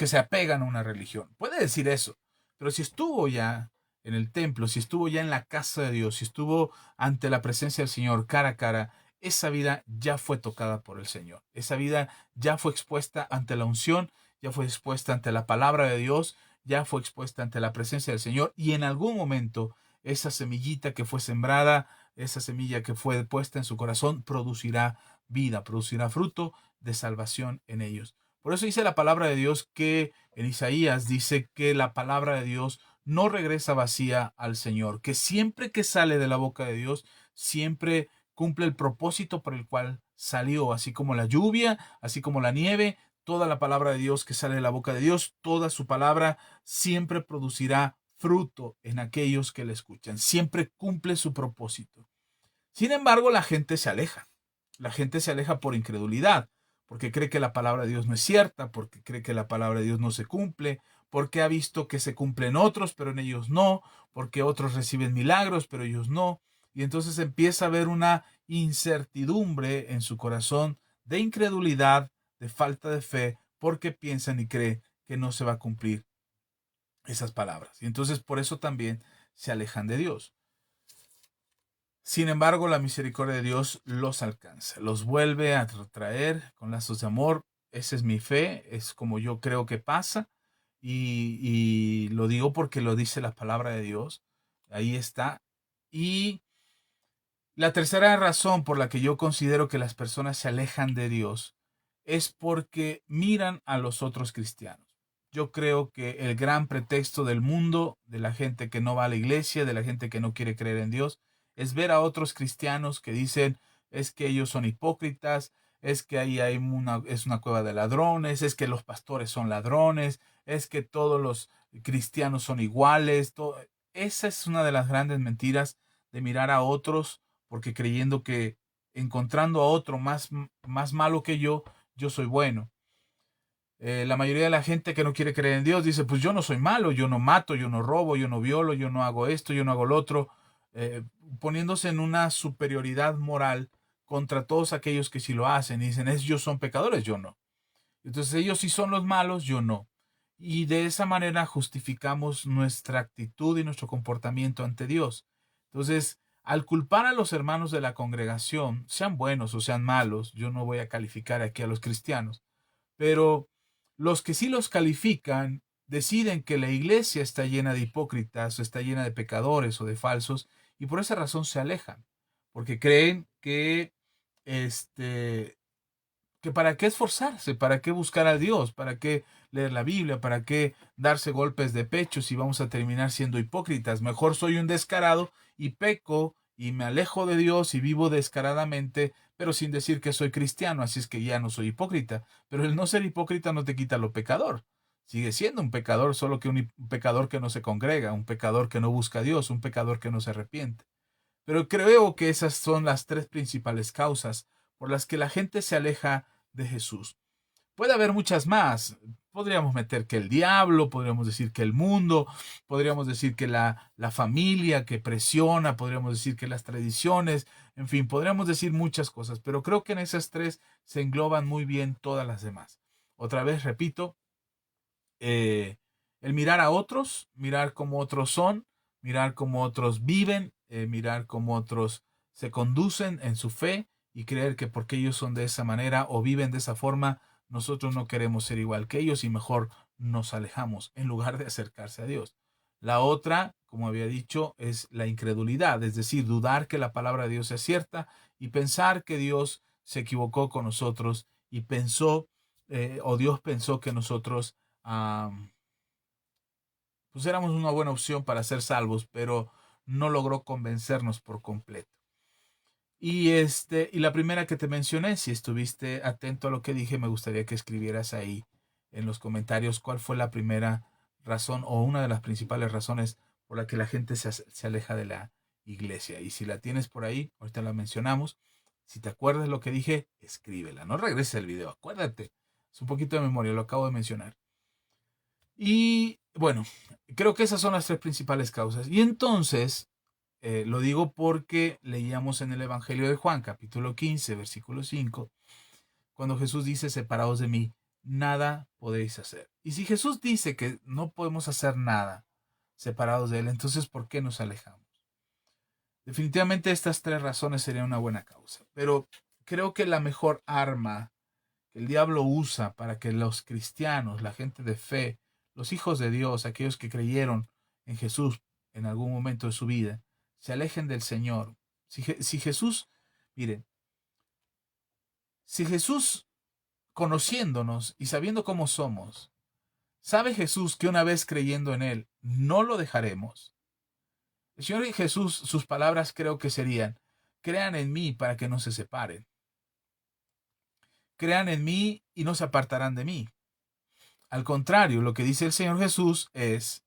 se apegan a una religión. Puede decir eso, pero si estuvo ya en el templo, si estuvo ya en la casa de Dios, si estuvo ante la presencia del Señor cara a cara, esa vida ya fue tocada por el Señor. Esa vida ya fue expuesta ante la unción, ya fue expuesta ante la palabra de Dios, ya fue expuesta ante la presencia del Señor y en algún momento esa semillita que fue sembrada, esa semilla que fue puesta en su corazón, producirá vida, producirá fruto de salvación en ellos. Por eso dice la palabra de Dios que en Isaías dice que la palabra de Dios no regresa vacía al Señor, que siempre que sale de la boca de Dios, siempre cumple el propósito por el cual salió, así como la lluvia, así como la nieve, toda la palabra de Dios que sale de la boca de Dios, toda su palabra siempre producirá fruto en aquellos que le escuchan, siempre cumple su propósito. Sin embargo, la gente se aleja. La gente se aleja por incredulidad, porque cree que la palabra de Dios no es cierta, porque cree que la palabra de Dios no se cumple, porque ha visto que se cumplen otros, pero en ellos no, porque otros reciben milagros, pero ellos no. Y entonces empieza a haber una incertidumbre en su corazón de incredulidad, de falta de fe, porque piensan y creen que no se va a cumplir esas palabras. Y entonces por eso también se alejan de Dios. Sin embargo, la misericordia de Dios los alcanza, los vuelve a traer con lazos de amor. Esa es mi fe, es como yo creo que pasa. Y lo digo porque lo dice la palabra de Dios. Ahí está. Y la tercera razón por la que yo considero que las personas se alejan de Dios es porque miran a los otros cristianos. Yo creo que el gran pretexto del mundo, de la gente que no va a la iglesia, de la gente que no quiere creer en Dios, es ver a otros cristianos que dicen es que ellos son hipócritas, es que ahí es una cueva de ladrones, es que los pastores son ladrones, es que todos los cristianos son iguales. Esa es una de las grandes mentiras de mirar a otros porque creyendo que encontrando a otro más malo que yo soy bueno. La mayoría de la gente que no quiere creer en Dios dice, pues yo no soy malo, yo no mato, yo no robo, yo no violo, yo no hago esto, yo no hago lo otro, eh, poniéndose en una superioridad moral contra todos aquellos que sí lo hacen y dicen, ellos son pecadores, yo no. Entonces ellos sí son los malos, yo no. Y de esa manera justificamos nuestra actitud y nuestro comportamiento ante Dios. Entonces, al culpar a los hermanos de la congregación, sean buenos o sean malos, yo no voy a calificar aquí a los cristianos, pero los que sí los califican deciden que la iglesia está llena de hipócritas, o está llena de pecadores o de falsos, y por esa razón se alejan, porque creen este, que para qué esforzarse, para qué buscar a Dios, para qué leer la Biblia, para qué darse golpes de pecho si vamos a terminar siendo hipócritas. Mejor soy un descarado y peco y me alejo de Dios y vivo descaradamente, pero sin decir que soy cristiano, así es que ya no soy hipócrita. Pero el no ser hipócrita no te quita lo pecador. Sigue siendo un pecador, solo que un pecador que no se congrega, un pecador que no busca a Dios, un pecador que no se arrepiente. Pero creo que esas son las tres principales causas por las que la gente se aleja de Jesús. Puede haber muchas más. Podríamos meter que el diablo, podríamos decir que el mundo, podríamos decir que la familia que presiona, podríamos decir que las tradiciones, en fin, podríamos decir muchas cosas, pero creo que en esas tres se engloban muy bien todas las demás. Otra vez, repito, eh, el mirar a otros, mirar cómo otros son, mirar cómo otros viven, mirar cómo otros se conducen en su fe y creer que porque ellos son de esa manera o viven de esa forma, nosotros no queremos ser igual que ellos y mejor nos alejamos en lugar de acercarse a Dios. La otra, como había dicho, es la incredulidad, es decir, dudar que la palabra de Dios sea cierta y pensar que Dios se equivocó con nosotros y pensó, o Dios pensó que nosotros pues éramos una buena opción para ser salvos, pero no logró convencernos por completo. Y la primera que te mencioné, si estuviste atento a lo que dije, me gustaría que escribieras ahí en los comentarios cuál fue la primera razón o una de las principales razones por la que la gente se aleja de la iglesia. Y si la tienes por ahí, ahorita la mencionamos. Si te acuerdas lo que dije, escríbela. No regreses el video, acuérdate. Es un poquito de memoria, lo acabo de mencionar. Y bueno, creo que esas son las tres principales causas. Y entonces, lo digo porque leíamos en el Evangelio de Juan, capítulo 15, versículo 5, cuando Jesús dice, separados de mí, nada podéis hacer. Y si Jesús dice que no podemos hacer nada separados de Él, entonces, ¿por qué nos alejamos? Definitivamente estas tres razones serían una buena causa. Pero creo que la mejor arma que el diablo usa para que los cristianos, la gente de fe, los hijos de Dios, aquellos que creyeron en Jesús en algún momento de su vida, se alejen del Señor. Si Jesús, miren, si Jesús, conociéndonos y sabiendo cómo somos, sabe Jesús que una vez creyendo en Él, no lo dejaremos. El Señor Jesús, sus palabras creo que serían, crean en mí para que no se separen. Crean en mí y no se apartarán de mí. Al contrario, lo que dice el Señor Jesús es,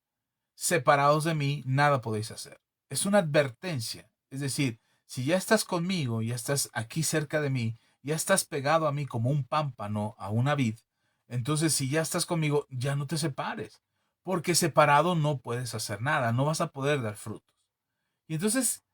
separados de mí, nada podéis hacer. Es una advertencia. Es decir, Si ya estás conmigo, ya estás aquí cerca de mí, ya estás pegado a mí como un pámpano a una vid, entonces si ya estás conmigo, ya no te separes, porque separado no puedes hacer nada, no vas a poder dar frutos. Y entonces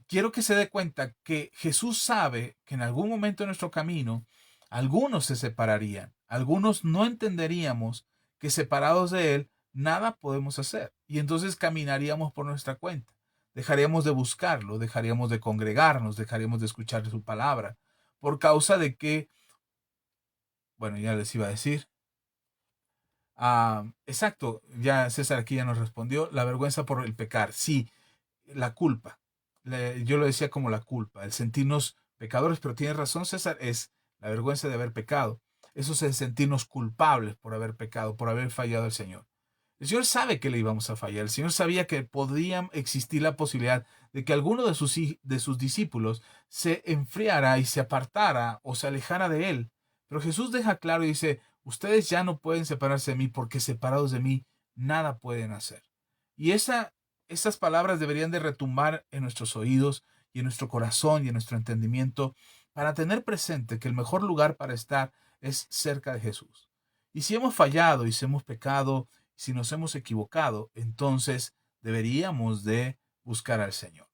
quiero que se dé cuenta que Jesús sabe que en algún momento de nuestro camino algunos se separarían, algunos no entenderíamos que separados de Él nada podemos hacer y entonces caminaríamos por nuestra cuenta. Dejaríamos de buscarlo, dejaríamos de congregarnos, dejaríamos de escuchar su palabra, por causa de que, bueno, ya les iba a decir, exacto, ya César aquí ya nos respondió, la vergüenza por el pecar, sí, la culpa. Yo lo decía como la culpa, el sentirnos pecadores, pero tienes razón, César, es la vergüenza de haber pecado. Eso es el sentirnos culpables por haber pecado, por haber fallado al Señor. El Señor sabe que le íbamos a fallar. El Señor sabía que podría existir la posibilidad de que alguno de sus discípulos se enfriara y se apartara o se alejara de Él. Pero Jesús deja claro y dice, ustedes ya no pueden separarse de mí porque separados de mí nada pueden hacer. Y esas palabras deberían de retumbar en nuestros oídos y en nuestro corazón y en nuestro entendimiento para tener presente que el mejor lugar para estar es cerca de Jesús. Y si hemos fallado y si hemos pecado, si nos hemos equivocado, entonces deberíamos de buscar al Señor.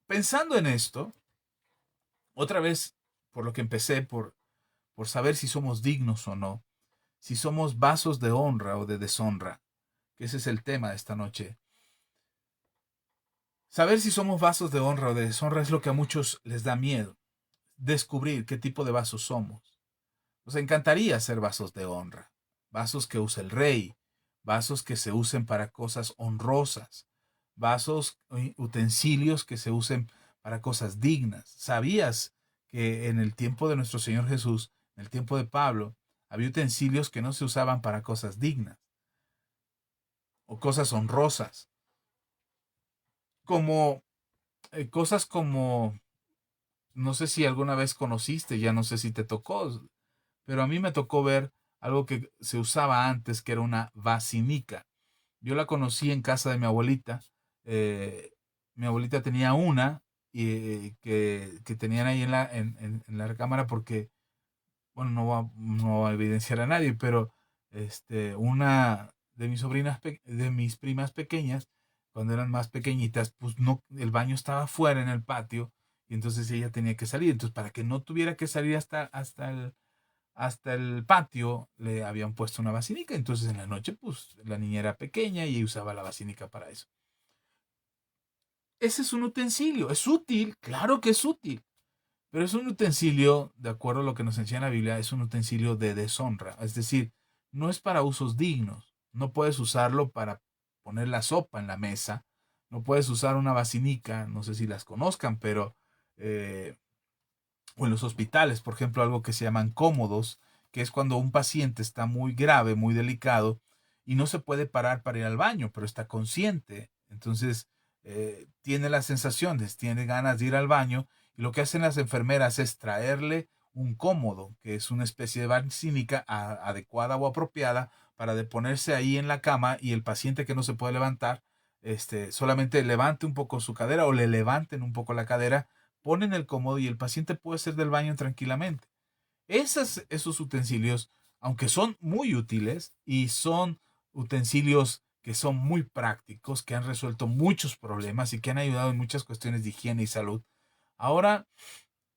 Pensando en esto, otra vez, por lo que empecé, por saber si somos dignos o no, si somos vasos de honra o de deshonra, que ese es el tema de esta noche. Saber si somos vasos de honra o de deshonra es lo que a muchos les da miedo, descubrir qué tipo de vasos somos. Nos encantaría ser vasos de honra, vasos que use el rey, vasos que se usen para cosas honrosas, vasos, utensilios que se usen para cosas dignas. ¿Sabías que en el tiempo de nuestro Señor Jesús, en el tiempo de Pablo, había utensilios que no se usaban para cosas dignas o cosas honrosas? Como cosas como, no sé si alguna vez conociste, ya no sé si te tocó, pero a mí me tocó ver algo que se usaba antes, que era una vacinica. Yo la conocí en casa de mi abuelita. eh, Mi abuelita tenía una que tenían ahí en la recámara porque, bueno, no va a evidenciar a nadie, pero una de mis sobrinas, de mis primas pequeñas, cuando eran más pequeñitas, pues no, el baño estaba fuera en el patio y entonces ella tenía que salir. Entonces, para que no tuviera que salir hasta el patio, le habían puesto una vacinica. Entonces, en la noche, pues la niña era pequeña y usaba la vacinica para eso. Ese es un utensilio. ¿Es útil? Claro que es útil. Pero es un utensilio, de acuerdo a lo que nos enseña la Biblia, es un utensilio de deshonra. Es decir, no es para usos dignos. No puedes usarlo para poner la sopa en la mesa. No puedes usar una vacinica, no sé si las conozcan, pero eh, o en los hospitales, por ejemplo, algo que se llaman cómodos, que es cuando un paciente está muy grave, muy delicado y no se puede parar para ir al baño, pero está consciente. Entonces, tiene las sensaciones, tiene ganas de ir al baño y lo que hacen las enfermeras es traerle un cómodo, que es una especie de vacinica adecuada o apropiada para de ponerse ahí en la cama y el paciente que no se puede levantar, solamente levante un poco su cadera o le levanten un poco la cadera, ponen el cómodo y el paciente puede hacer del baño tranquilamente. Esos utensilios, aunque son muy útiles y son utensilios que son muy prácticos, que han resuelto muchos problemas y que han ayudado en muchas cuestiones de higiene y salud, ahora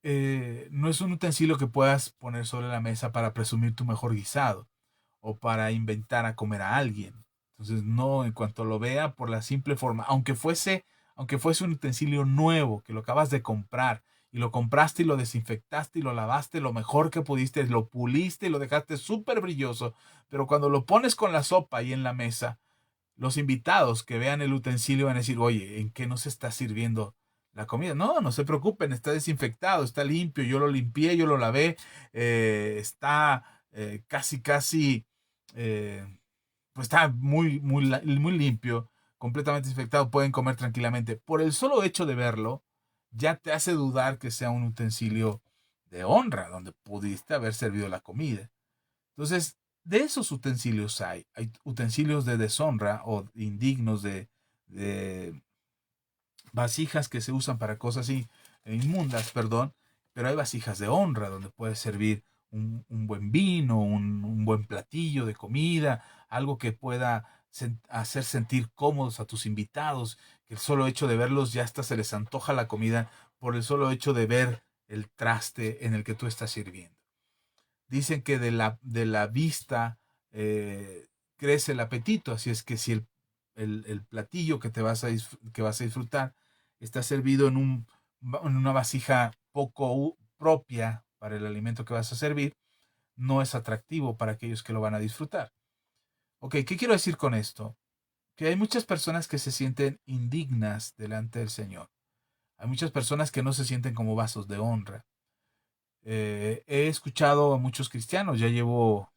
no es un utensilio que puedas poner sobre la mesa para presumir tu mejor guisado o para inventar a comer a alguien. Entonces, no, en cuanto lo vea, por la simple forma, aunque fuese un utensilio nuevo que lo acabas de comprar y lo compraste y lo desinfectaste y lo lavaste lo mejor que pudiste, lo puliste y lo dejaste súper brilloso, pero cuando lo pones con la sopa ahí en la mesa, los invitados que vean el utensilio van a decir, oye, ¿en qué nos está sirviendo la comida? No, no se preocupen, está desinfectado, está limpio, yo lo limpié, yo lo lavé, está casi, eh, pues está muy limpio, completamente desinfectado, pueden comer tranquilamente. Por el solo hecho de verlo, ya te hace dudar que sea un utensilio de honra, donde pudiste haber servido la comida. Entonces, de esos utensilios hay utensilios de deshonra o indignos de vasijas que se usan para cosas inmundas, perdón, pero hay vasijas de honra donde puedes servir un buen vino, un buen platillo de comida, algo que pueda hacer sentir cómodos a tus invitados, que el solo hecho de verlos ya hasta se les antoja la comida por el solo hecho de ver el traste en el que tú estás sirviendo. Dicen que de la vista crece el apetito, así es que si el platillo que vas a disfrutar está servido en una vasija poco propia para el alimento que vas a servir, no es atractivo para aquellos que lo van a disfrutar. Ok, ¿qué quiero decir con esto? Que hay muchas personas que se sienten indignas delante del Señor. Hay muchas personas que no se sienten como vasos de honra. He escuchado a muchos cristianos, ya llevo,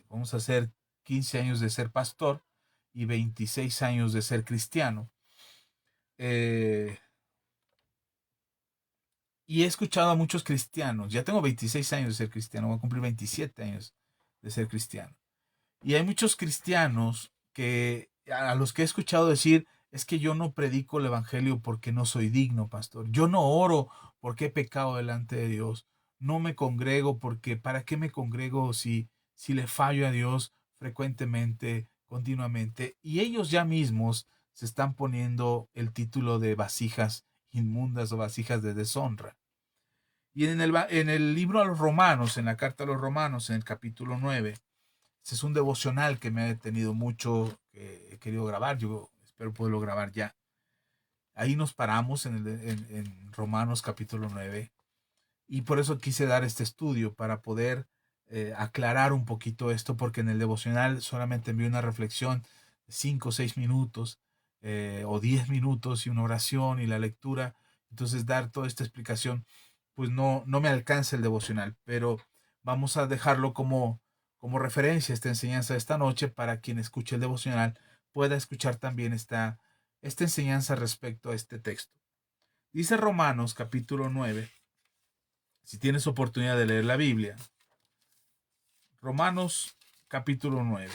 vamos a hacer 15 años de ser pastor y 26 años de ser cristiano. Eh, y he escuchado a muchos cristianos, ya tengo 26 años de ser cristiano, voy a cumplir 27 años de ser cristiano. Y hay muchos cristianos a los que he escuchado decir, es que yo no predico el evangelio porque no soy digno, pastor. Yo no oro porque he pecado delante de Dios. No me congrego porque, ¿para qué me congrego si le fallo a Dios frecuentemente, continuamente? Y ellos ya mismos se están poniendo el título de vasijas inmundas o vasijas de deshonra. Y en el libro a los Romanos, en la carta a los Romanos, en el capítulo 9, este es un devocional que me ha detenido mucho, que he querido grabar, yo espero poderlo grabar ya. Ahí nos paramos en Romanos capítulo 9 y por eso quise dar este estudio para poder aclarar un poquito esto, porque en el devocional solamente envié una reflexión de 5 o 6 minutos o 10 minutos y una oración y la lectura. Entonces dar toda esta explicación pues no me alcanza el devocional, pero vamos a dejarlo como referencia esta enseñanza de esta noche para quien escuche el devocional pueda escuchar también esta enseñanza respecto a este texto. Dice Romanos capítulo 9, si tienes oportunidad de leer la Biblia. Romanos capítulo 9.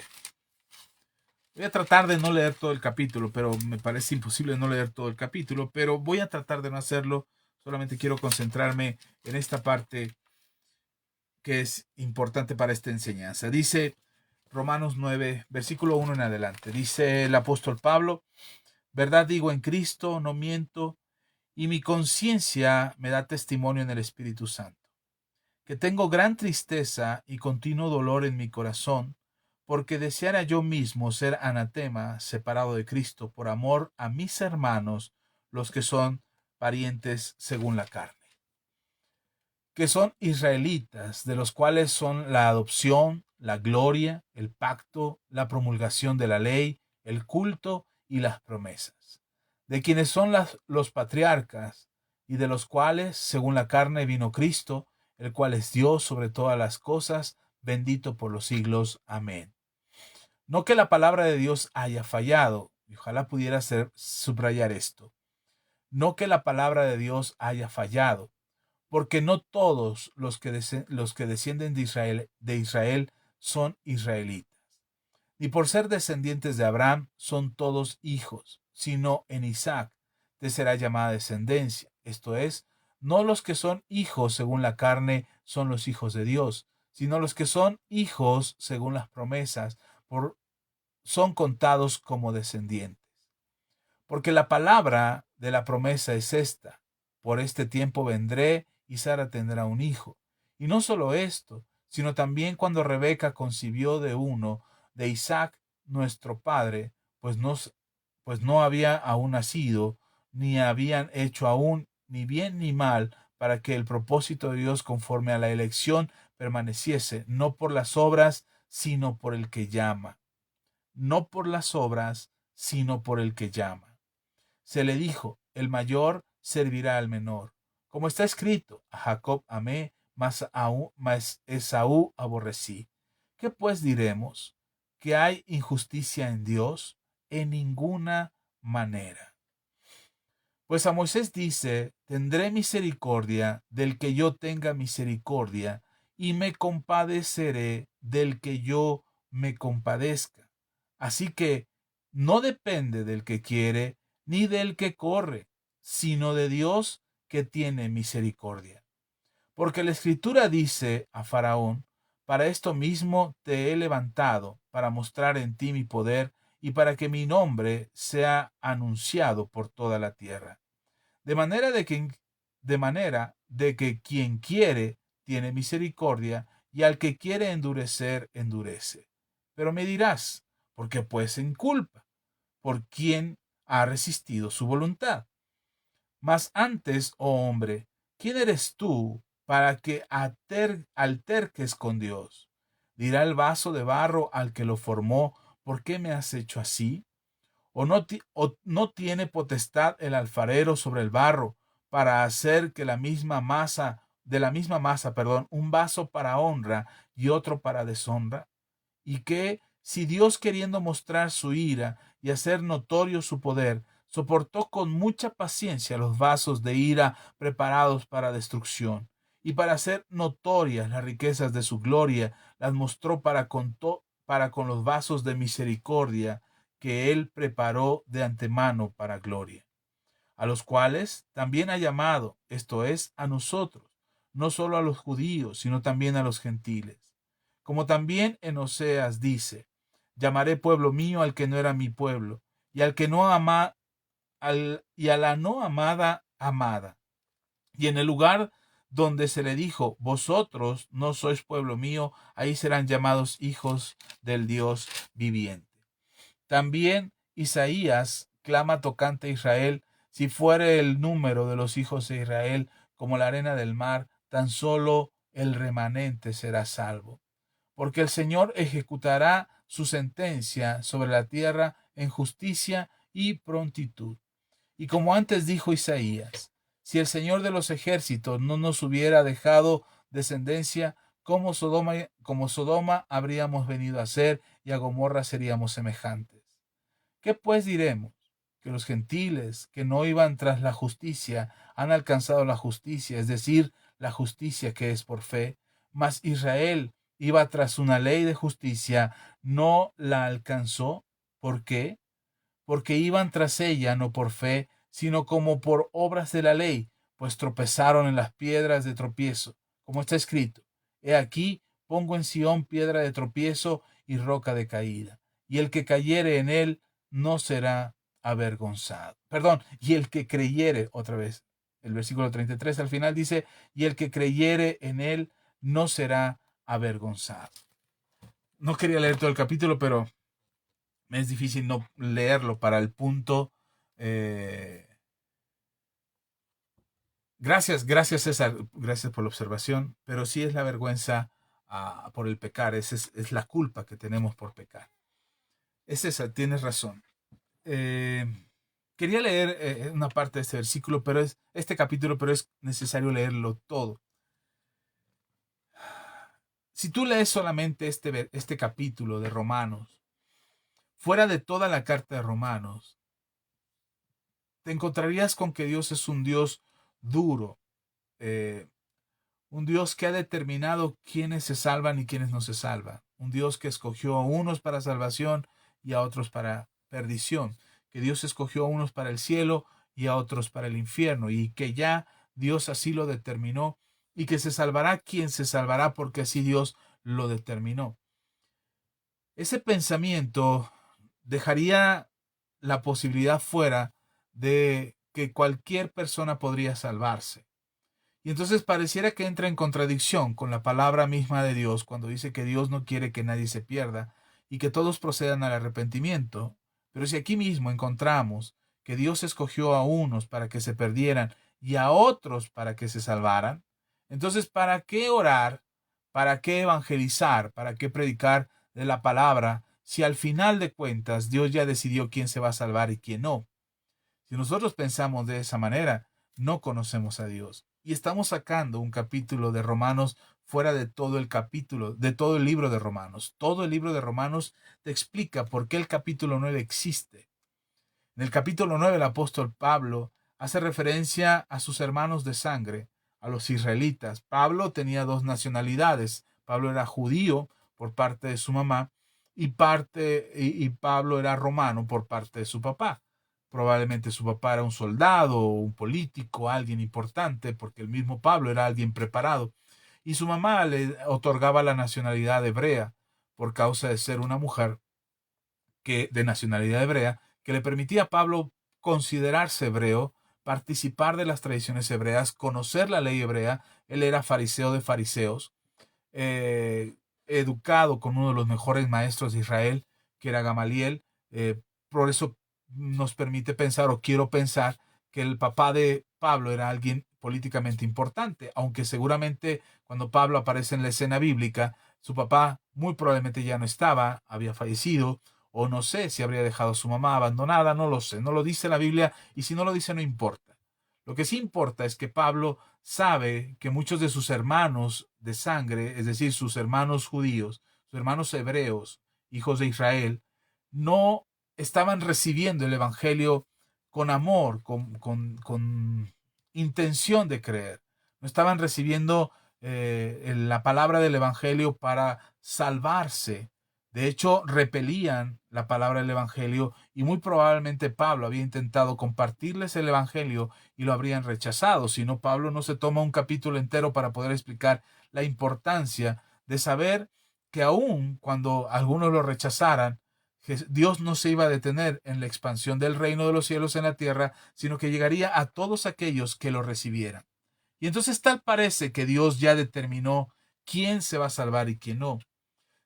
Voy a tratar de no leer todo el capítulo, pero me parece imposible no leer todo el capítulo, pero voy a tratar de no hacerlo. Solamente quiero concentrarme en esta parte que es importante para esta enseñanza. Dice Romanos 9, versículo 1 en adelante. Dice el apóstol Pablo, verdad digo en Cristo, no miento, y mi conciencia me da testimonio en el Espíritu Santo, que tengo gran tristeza y continuo dolor en mi corazón, porque deseara yo mismo ser anatema, separado de Cristo, por amor a mis hermanos, los que son parientes según la carne, que son israelitas, de los cuales son la adopción, la gloria, el pacto, la promulgación de la ley, el culto y las promesas, de quienes son los patriarcas, y de los cuales, según la carne, vino Cristo, el cual es Dios sobre todas las cosas, bendito por los siglos. Amén. No que la palabra de Dios haya fallado, y ojalá pudiera subrayar esto, no que la palabra de Dios haya fallado, porque no todos los que descienden de Israel son israelitas, ni por ser descendientes de Abraham son todos hijos, sino en Isaac te será llamada descendencia. Esto es, no los que son hijos según la carne son los hijos de Dios, sino los que son hijos según las promesas, son contados como descendientes. Porque la palabra de la promesa es esta: por este tiempo vendré y Sara tendrá un hijo. Y no solo esto, sino también cuando Rebeca concibió de Isaac, nuestro padre, pues no había aún nacido, ni habían hecho aún ni bien ni mal, para que el propósito de Dios conforme a la elección permaneciese, no por las obras, sino por el que llama. No por las obras, sino por el que llama. Se le dijo, el mayor servirá al menor. Como está escrito, a Jacob amé, mas Esaú aborrecí. ¿Qué pues diremos? ¿Que hay injusticia en Dios? En ninguna manera. Pues a Moisés dice, tendré misericordia del que yo tenga misericordia, y me compadeceré del que yo me compadezca. Así que no depende del que quiere, ni del que corre, sino de Dios que tiene misericordia. Porque la Escritura dice a Faraón: para esto mismo te he levantado, para mostrar en ti mi poder y para que mi nombre sea anunciado por toda la tierra. De manera de que quien quiere tiene misericordia, y al que quiere endurecer, endurece. Pero me dirás: ¿por qué pues en culpa? ¿Por quién ha resistido su voluntad? Mas antes, oh hombre, ¿quién eres tú para que alterques con Dios? Dirá el vaso de barro al que lo formó: ¿por qué me has hecho así? ¿O no tiene potestad el alfarero sobre el barro para hacer que de la misma masa, un vaso para honra y otro para deshonra? Y que, si Dios, queriendo mostrar su ira y hacer notorio su poder, soportó con mucha paciencia los vasos de ira preparados para destrucción, y para hacer notorias las riquezas de su gloria, las mostró para con los vasos de misericordia que él preparó de antemano para gloria, a los cuales también ha llamado, esto es, a nosotros, no solo a los judíos, sino también a los gentiles. Como también en Oseas dice: llamaré pueblo mío al que no era mi pueblo, y al que no ama, y a la no amada, amada. Y en el lugar donde se le dijo: vosotros no sois pueblo mío, ahí serán llamados hijos del Dios viviente. También Isaías clama tocante a Israel: si fuere el número de los hijos de Israel como la arena del mar, tan solo el remanente será salvo. Porque el Señor ejecutará su sentencia sobre la tierra en justicia y prontitud. Y como antes dijo Isaías: si el Señor de los ejércitos no nos hubiera dejado descendencia, como Sodoma habríamos venido a ser, y a Gomorra seríamos semejantes. ¿Qué pues diremos? Que los gentiles que no iban tras la justicia han alcanzado la justicia, es decir, la justicia que es por fe. Mas Israel iba tras una ley de justicia, no la alcanzó. ¿Por qué? Porque iban tras ella no por fe, sino como por obras de la ley, pues tropezaron en las piedras de tropiezo, como está escrito: he aquí, pongo en Sión piedra de tropiezo y roca de caída, y el que cayere en él no será avergonzado. Perdón, y el que creyere, otra vez, el versículo 33 al final dice: y el que creyere en él no será avergonzado. No quería leer todo el capítulo, pero me es difícil no leerlo para el punto. Eh, gracias César, gracias por la observación, pero sí es la vergüenza por el pecar, es la culpa que tenemos por pecar. Es esa, tienes razón. Eh, Quería leer una parte de este versículo, este capítulo, pero es necesario leerlo todo. Si tú lees solamente este capítulo de Romanos, fuera de toda la carta de Romanos, te encontrarías con que Dios es un Dios duro, eh, un Dios que ha determinado quiénes se salvan y quiénes no se salvan, un Dios que escogió a unos para salvación y a otros para perdición, que Dios escogió a unos para el cielo y a otros para el infierno, y que ya Dios así lo determinó, y que se salvará quien se salvará porque así Dios lo determinó. Ese pensamiento dejaría la posibilidad fuera de que cualquier persona podría salvarse. Y entonces pareciera que entra en contradicción con la palabra misma de Dios cuando dice que Dios no quiere que nadie se pierda y que todos procedan al arrepentimiento. Pero si aquí mismo encontramos que Dios escogió a unos para que se perdieran y a otros para que se salvaran, entonces ¿para qué orar? ¿Para qué evangelizar? ¿Para qué predicar de la palabra si al final de cuentas Dios ya decidió quién se va a salvar y quién no? Si nosotros pensamos de esa manera, no conocemos a Dios. Y estamos sacando un capítulo de Romanos fuera de todo el capítulo, de todo el libro de Romanos. Todo el libro de Romanos te explica por qué el capítulo 9 existe. En el capítulo 9 el apóstol Pablo hace referencia a sus hermanos de sangre, a los israelitas. Pablo tenía dos nacionalidades. Pablo era judío por parte de su mamá y Pablo era romano por parte de su papá. Probablemente su papá era un soldado, un político, alguien importante, porque el mismo Pablo era alguien preparado. Y su mamá le otorgaba la nacionalidad hebrea por causa de ser una mujer de nacionalidad hebrea, que le permitía a Pablo considerarse hebreo, participar de las tradiciones hebreas, conocer la ley hebrea. Él era fariseo de fariseos, educado con uno de los mejores maestros de Israel, que era Gamaliel. Por eso nos permite pensar, o quiero pensar, que el papá de Pablo era alguien políticamente importante, aunque seguramente cuando Pablo aparece en la escena bíblica, su papá muy probablemente ya no estaba, había fallecido, o no sé si habría dejado a su mamá abandonada, no lo sé, no lo dice la Biblia, y si no lo dice no importa. Lo que sí importa es que Pablo sabe que muchos de sus hermanos de sangre, es decir, sus hermanos judíos, sus hermanos hebreos, hijos de Israel, no estaban recibiendo el Evangelio con amor, con intención de creer. No estaban recibiendo la palabra del Evangelio para salvarse. De hecho, repelían la palabra del Evangelio, y muy probablemente Pablo había intentado compartirles el Evangelio y lo habrían rechazado. Si no, Pablo no se toma un capítulo entero para poder explicar la importancia de saber que aun cuando algunos lo rechazaran, Dios no se iba a detener en la expansión del reino de los cielos en la tierra, sino que llegaría a todos aquellos que lo recibieran. Y entonces tal parece que Dios ya determinó quién se va a salvar y quién no.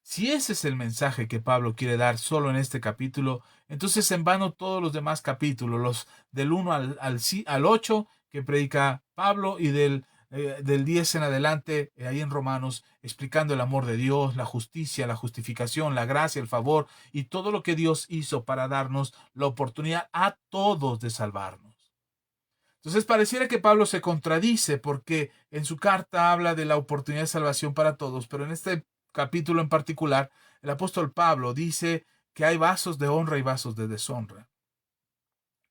Si ese es el mensaje que Pablo quiere dar solo en este capítulo, entonces en vano todos los demás capítulos, los del 1 al 8 que predica Pablo, y del 10 en adelante, ahí en Romanos, explicando el amor de Dios, la justicia, la justificación, la gracia, el favor y todo lo que Dios hizo para darnos la oportunidad a todos de salvarnos. Entonces pareciera que Pablo se contradice, porque en su carta habla de la oportunidad de salvación para todos, pero en este capítulo en particular, el apóstol Pablo dice que hay vasos de honra y vasos de deshonra.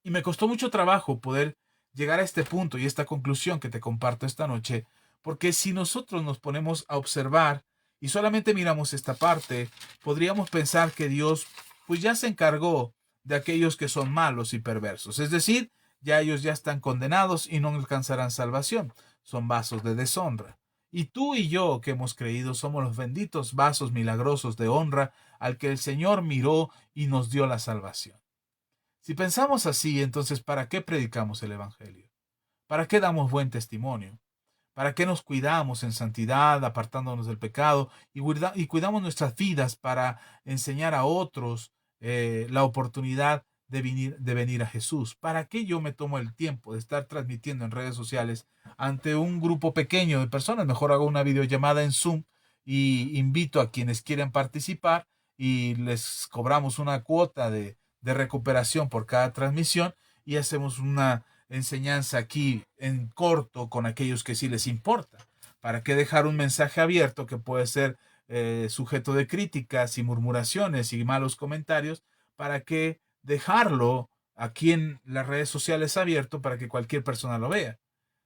Y me costó mucho trabajo poder llegar a este punto y esta conclusión que te comparto esta noche, porque si nosotros nos ponemos a observar y solamente miramos esta parte, podríamos pensar que Dios pues ya se encargó de aquellos que son malos y perversos. Es decir, ya ellos ya están condenados y no alcanzarán salvación. Son vasos de deshonra. Y tú y yo que hemos creído somos los benditos vasos milagrosos de honra al que el Señor miró y nos dio la salvación. Si pensamos así, entonces ¿para qué predicamos el Evangelio? ¿Para qué damos buen testimonio? ¿Para qué nos cuidamos en santidad, apartándonos del pecado, y cuidamos nuestras vidas para enseñar a otros la oportunidad de venir a Jesús? ¿Para qué yo me tomo el tiempo de estar transmitiendo en redes sociales ante un grupo pequeño de personas? Mejor hago una videollamada en Zoom y invito a quienes quieren participar y les cobramos una cuota de recuperación por cada transmisión, y hacemos una enseñanza aquí en corto con aquellos que sí les importa. ¿Para qué dejar un mensaje abierto que puede ser sujeto de críticas y murmuraciones y malos comentarios? ¿Para qué dejarlo aquí en las redes sociales abierto para que cualquier persona lo vea?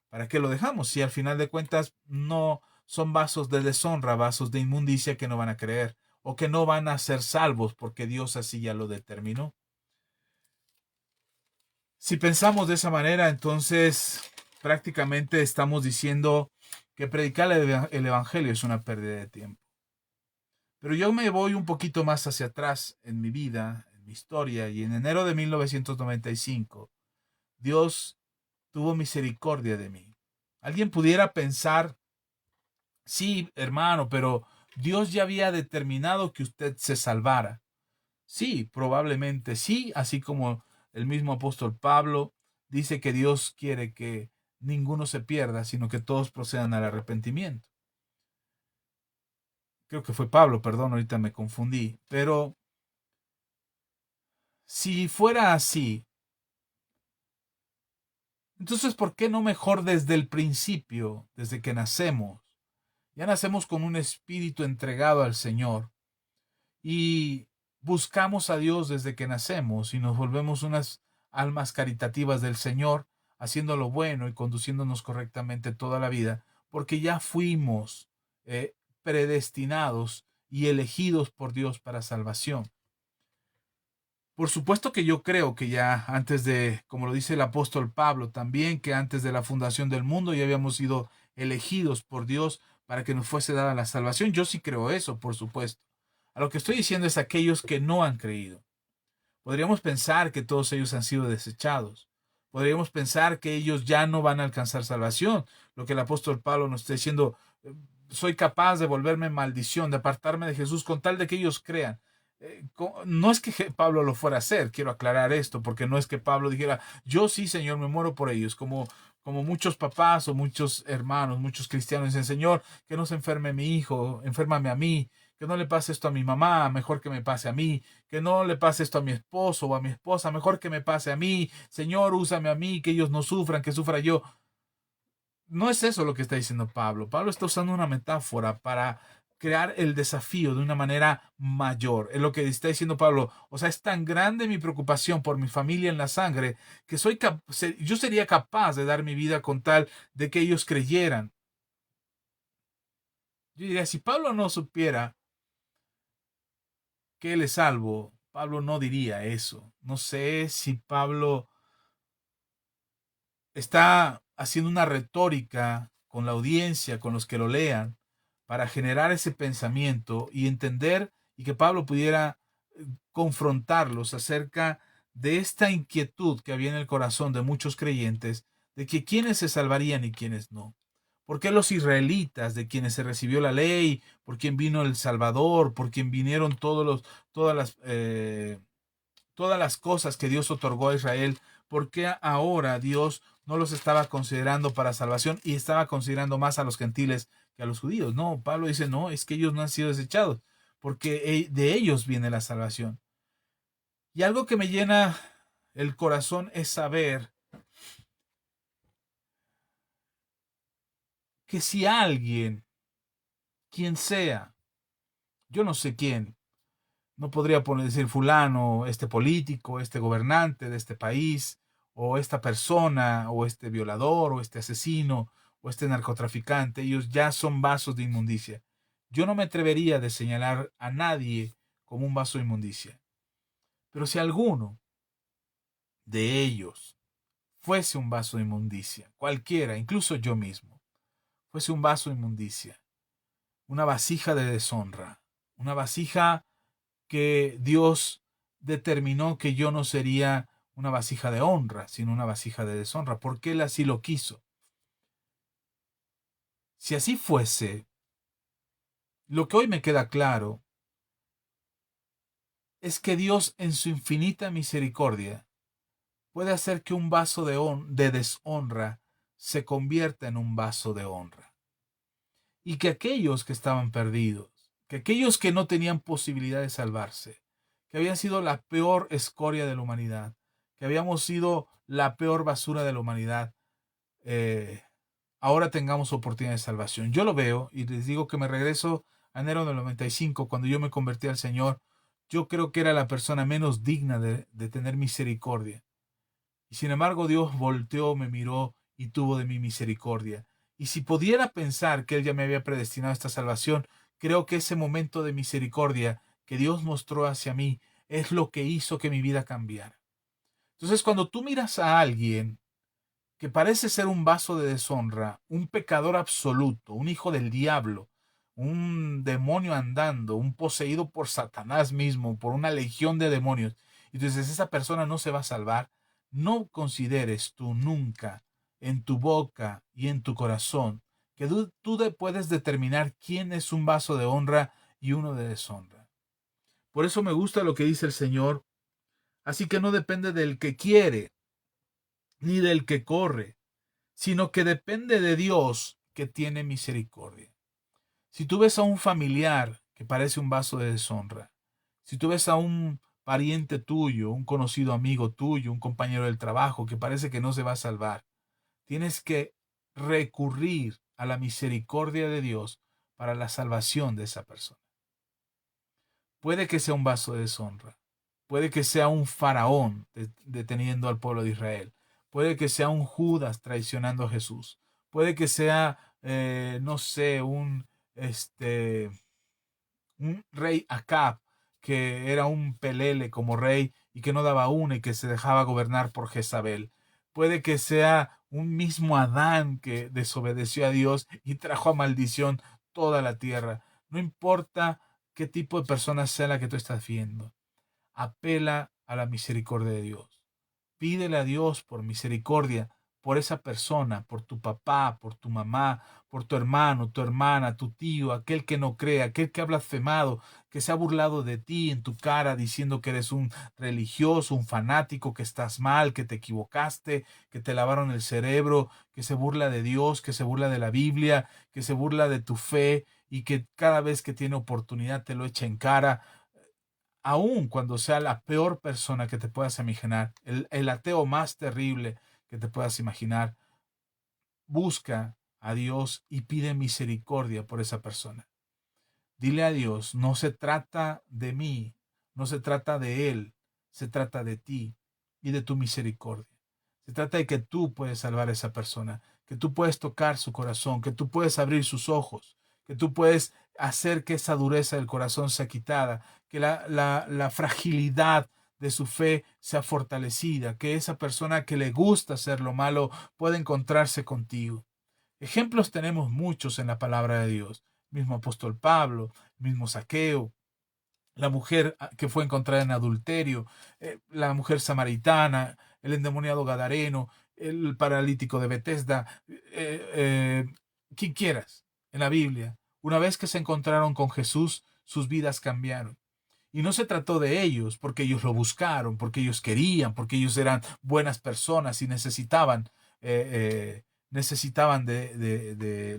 ¿Para qué lo dejamos si al final de cuentas no son vasos de deshonra, vasos de inmundicia que no van a creer o que no van a ser salvos porque Dios así ya lo determinó? Si pensamos de esa manera, entonces prácticamente estamos diciendo que predicar el Evangelio es una pérdida de tiempo. Pero yo me voy un poquito más hacia atrás en mi vida, en mi historia, y en enero de 1995, Dios tuvo misericordia de mí. Alguien pudiera pensar, sí, hermano, pero Dios ya había determinado que usted se salvara. Sí, probablemente sí, así como el mismo apóstol Pablo dice que Dios quiere que ninguno se pierda, sino que todos procedan al arrepentimiento. Creo que fue Pablo, perdón, ahorita me confundí. Pero si fuera así, entonces ¿por qué no mejor desde el principio, desde que nacemos? Ya nacemos con un espíritu entregado al Señor y buscamos a Dios desde que nacemos y nos volvemos unas almas caritativas del Señor, haciendo lo bueno y conduciéndonos correctamente toda la vida, porque ya fuimos predestinados y elegidos por Dios para salvación. Por supuesto que yo creo que ya antes de, como lo dice el apóstol Pablo también, que antes de la fundación del mundo ya habíamos sido elegidos por Dios para que nos fuese dada la salvación. Yo sí creo eso, por supuesto. A lo que estoy diciendo es aquellos que no han creído. Podríamos pensar que todos ellos han sido desechados. Podríamos pensar que ellos ya no van a alcanzar salvación. Lo que el apóstol Pablo nos está diciendo, soy capaz de volverme maldición, de apartarme de Jesús con tal de que ellos crean. No es que Pablo lo fuera a hacer, quiero aclarar esto, porque no es que Pablo dijera, yo sí, Señor, me muero por ellos, como muchos papás o muchos hermanos, muchos cristianos dicen, Señor, que no se enferme mi hijo, enférmame a mí, que no le pase esto a mi mamá, mejor que me pase a mí, que no le pase esto a mi esposo o a mi esposa, mejor que me pase a mí, Señor, úsame a mí, que ellos no sufran, que sufra yo. No es eso lo que está diciendo Pablo. Pablo está usando una metáfora para crear el desafío de una manera mayor. Es lo que está diciendo Pablo. O sea, es tan grande mi preocupación por mi familia en la sangre que yo sería capaz de dar mi vida con tal de que ellos creyeran. Yo diría, si Pablo no supiera que él es salvo, Pablo no diría eso. No sé si Pablo está haciendo una retórica con la audiencia, con los que lo lean, para generar ese pensamiento y entender y que Pablo pudiera confrontarlos acerca de esta inquietud que había en el corazón de muchos creyentes de que quiénes se salvarían y quiénes no. ¿Por qué los israelitas, de quienes se recibió la ley, por quien vino el Salvador, por quien vinieron todas las cosas que Dios otorgó a Israel, por qué ahora Dios no los estaba considerando para salvación y estaba considerando más a los gentiles que a los judíos? No, Pablo dice, no, es que ellos no han sido desechados, porque de ellos viene la salvación. Y algo que me llena el corazón es saber que si alguien, quien sea, yo no sé quién, no podría decir fulano, este político, este gobernante de este país, o esta persona, o este violador, o este asesino, o este narcotraficante, ellos ya son vasos de inmundicia. Yo no me atrevería de señalar a nadie como un vaso de inmundicia. Pero si alguno de ellos fuese un vaso de inmundicia, cualquiera, incluso yo mismo, fuese un vaso de inmundicia, una vasija de deshonra, una vasija que Dios determinó que yo no sería una vasija de honra, sino una vasija de deshonra, porque Él así lo quiso. Si así fuese, lo que hoy me queda claro es que Dios en su infinita misericordia puede hacer que un vaso de deshonra se convierta en un vaso de honra. Y que aquellos que estaban perdidos, que aquellos que no tenían posibilidad de salvarse, que habían sido la peor escoria de la humanidad, que habíamos sido la peor basura de la humanidad, eh, ahora tengamos oportunidad de salvación. Yo lo veo y les digo que me regreso a enero del 95, cuando yo me convertí al Señor. Yo creo que era la persona menos digna de tener misericordia. Y sin embargo Dios volteó, me miró y tuvo de mí misericordia. Y si pudiera pensar que Él ya me había predestinado a esta salvación, creo que ese momento de misericordia que Dios mostró hacia mí es lo que hizo que mi vida cambiara. Entonces, cuando tú miras a alguien que parece ser un vaso de deshonra, un pecador absoluto, un hijo del diablo, un demonio andando, un poseído por Satanás mismo, por una legión de demonios, y entonces esa persona no se va a salvar, no consideres tú nunca en tu boca y en tu corazón que tú puedes determinar quién es un vaso de honra y uno de deshonra. Por eso me gusta lo que dice el Señor. Así que no depende del que quiere, ni del que corre, sino que depende de Dios, que tiene misericordia. Si tú ves a un familiar que parece un vaso de deshonra, si tú ves a un pariente tuyo, un conocido amigo tuyo, un compañero del trabajo que parece que no se va a salvar, tienes que recurrir a la misericordia de Dios para la salvación de esa persona. Puede que sea un vaso de deshonra, puede que sea un faraón deteniendo al pueblo de Israel, puede que sea un Judas traicionando a Jesús, puede que sea, no sé, un rey Acab, que era un pelele como rey y que no daba una y que se dejaba gobernar por Jezabel. Puede que sea un mismo Adán que desobedeció a Dios y trajo a maldición toda la tierra. No importa qué tipo de persona sea la que tú estás viendo. Apela a la misericordia de Dios. Pídele a Dios por misericordia, por esa persona, por tu papá, por tu mamá, por tu hermano, tu hermana, tu tío, aquel que no cree, aquel que ha blasfemado, que se ha burlado de ti en tu cara diciendo que eres un religioso, un fanático, que estás mal, que te equivocaste, que te lavaron el cerebro, que se burla de Dios, que se burla de la Biblia, que se burla de tu fe y que cada vez que tiene oportunidad te lo echa en cara, aun cuando sea la peor persona que te puedas imaginar, el ateo más terrible que te puedas imaginar, busca a Dios y pide misericordia por esa persona. Dile a Dios, no se trata de mí, no se trata de Él, se trata de ti y de tu misericordia. Se trata de que tú puedes salvar a esa persona, que tú puedes tocar su corazón, que tú puedes abrir sus ojos, que tú puedes hacer que esa dureza del corazón sea quitada, que la fragilidad de su fe sea fortalecida, que esa persona que le gusta hacer lo malo pueda encontrarse contigo. Ejemplos tenemos muchos en la palabra de Dios. Mismo apóstol Pablo, mismo Zaqueo, la mujer que fue encontrada en adulterio, la mujer samaritana, el endemoniado gadareno, el paralítico de Betesda, quien quieras en la Biblia. Una vez que se encontraron con Jesús, sus vidas cambiaron. Y no se trató de ellos porque ellos lo buscaron, porque ellos querían, porque ellos eran buenas personas y necesitaban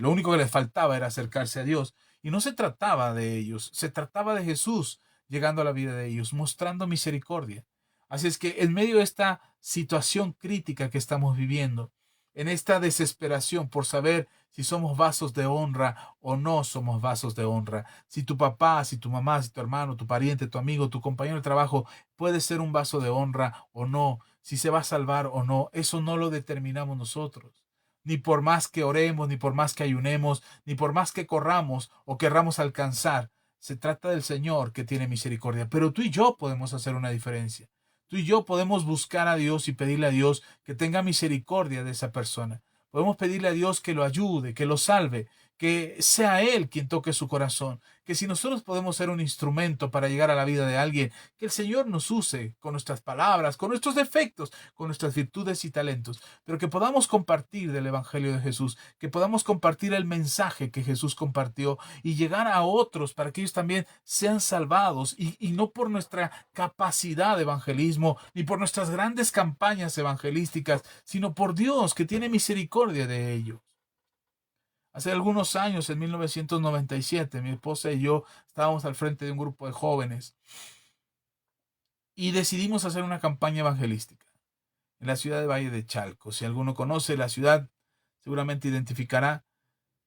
lo único que les faltaba era acercarse a Dios. Y no se trataba de ellos, se trataba de Jesús llegando a la vida de ellos, mostrando misericordia. Así es que en medio de esta situación crítica que estamos viviendo, en esta desesperación por saber si somos vasos de honra o no somos vasos de honra, si tu papá, si tu mamá, si tu hermano, tu pariente, tu amigo, tu compañero de trabajo puede ser un vaso de honra o no, si se va a salvar o no, eso no lo determinamos nosotros. Ni por más que oremos, ni por más que ayunemos, ni por más que corramos o querramos alcanzar. Se trata del Señor que tiene misericordia. Pero tú y yo podemos hacer una diferencia. Tú y yo podemos buscar a Dios y pedirle a Dios que tenga misericordia de esa persona. Podemos pedirle a Dios que lo ayude, que lo salve, que sea Él quien toque su corazón. Que si nosotros podemos ser un instrumento para llegar a la vida de alguien, que el Señor nos use con nuestras palabras, con nuestros defectos, con nuestras virtudes y talentos, pero que podamos compartir del Evangelio de Jesús, que podamos compartir el mensaje que Jesús compartió y llegar a otros para que ellos también sean salvados y no por nuestra capacidad de evangelismo ni por nuestras grandes campañas evangelísticas, sino por Dios que tiene misericordia de ellos. Hace algunos años, en 1997, mi esposa y yo estábamos al frente de un grupo de jóvenes y decidimos hacer una campaña evangelística en la ciudad de Valle de Chalco. Si alguno conoce la ciudad, seguramente identificará.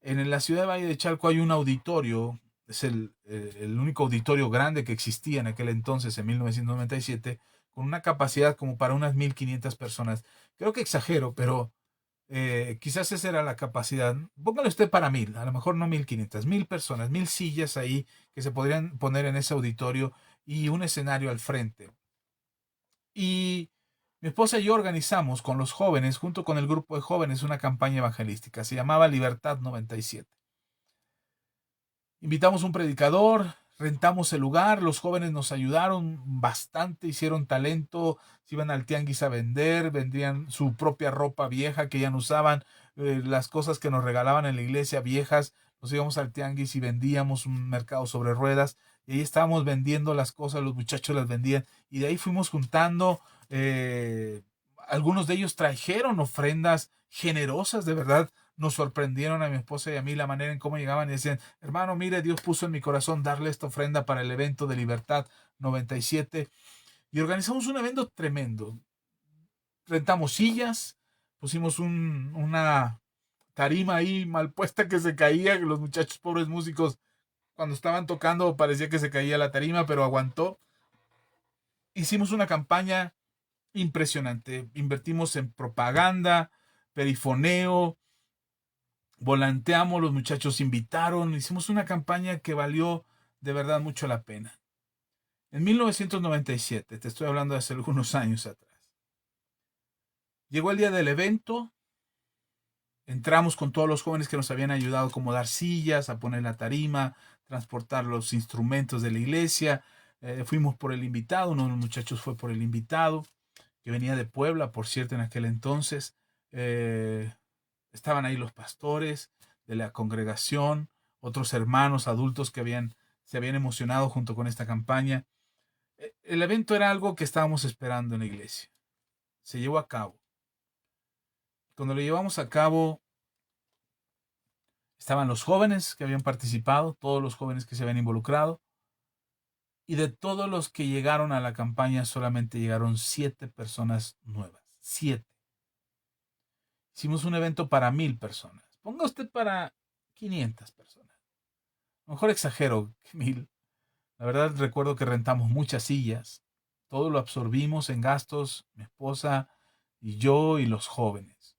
En la ciudad de Valle de Chalco hay un auditorio, es el único auditorio grande que existía en aquel entonces, en 1997, con una capacidad como para unas 1,500 personas. Creo que exagero, pero quizás esa era la capacidad. Póngale usted para 1,000, a lo mejor no 1,500, 1,000 personas, 1,000 sillas ahí que se podrían poner en ese auditorio y un escenario al frente. Y mi esposa y yo organizamos con los jóvenes, junto con el grupo de jóvenes, una campaña evangelística. Se llamaba Libertad 97. Invitamos un predicador, rentamos el lugar, los jóvenes nos ayudaron bastante, hicieron talento, se iban al tianguis a vender, vendían su propia ropa vieja que ya no usaban, las cosas que nos regalaban en la iglesia viejas, nos íbamos al tianguis y vendíamos un mercado sobre ruedas, y ahí estábamos vendiendo las cosas, los muchachos las vendían, y de ahí fuimos juntando, algunos de ellos trajeron ofrendas generosas, de verdad, nos sorprendieron a mi esposa y a mí la manera en cómo llegaban y decían, hermano, mire, Dios puso en mi corazón darle esta ofrenda para el evento de Libertad 97 y organizamos un evento tremendo. Rentamos sillas, pusimos una tarima ahí mal puesta que se caía, que los muchachos pobres músicos cuando estaban tocando parecía que se caía la tarima, pero aguantó. Hicimos una campaña impresionante, invertimos en propaganda, perifoneo, volanteamos, los muchachos invitaron, hicimos una campaña que valió de verdad mucho la pena. En 1997, te estoy hablando de hace algunos años atrás, llegó el día del evento. Entramos con todos los jóvenes que nos habían ayudado a acomodar sillas, a poner la tarima, transportar los instrumentos de la iglesia. Fuimos por el invitado, uno de los muchachos fue por el invitado, que venía de Puebla, por cierto, en aquel entonces. Eh, Estaban ahí los pastores de la congregación, otros hermanos adultos que se habían emocionado junto con esta campaña. El evento era algo que estábamos esperando en la iglesia. Se llevó a cabo. Cuando lo llevamos a cabo, estaban los jóvenes que habían participado, todos los jóvenes que se habían involucrado, y de todos los que llegaron a la campaña solamente llegaron 7 personas nuevas. 7. Hicimos un evento para 1000 personas. Ponga usted para 500 personas. A lo mejor exagero que 1000. La verdad recuerdo que rentamos muchas sillas. Todo lo absorbimos en gastos, mi esposa y yo y los jóvenes.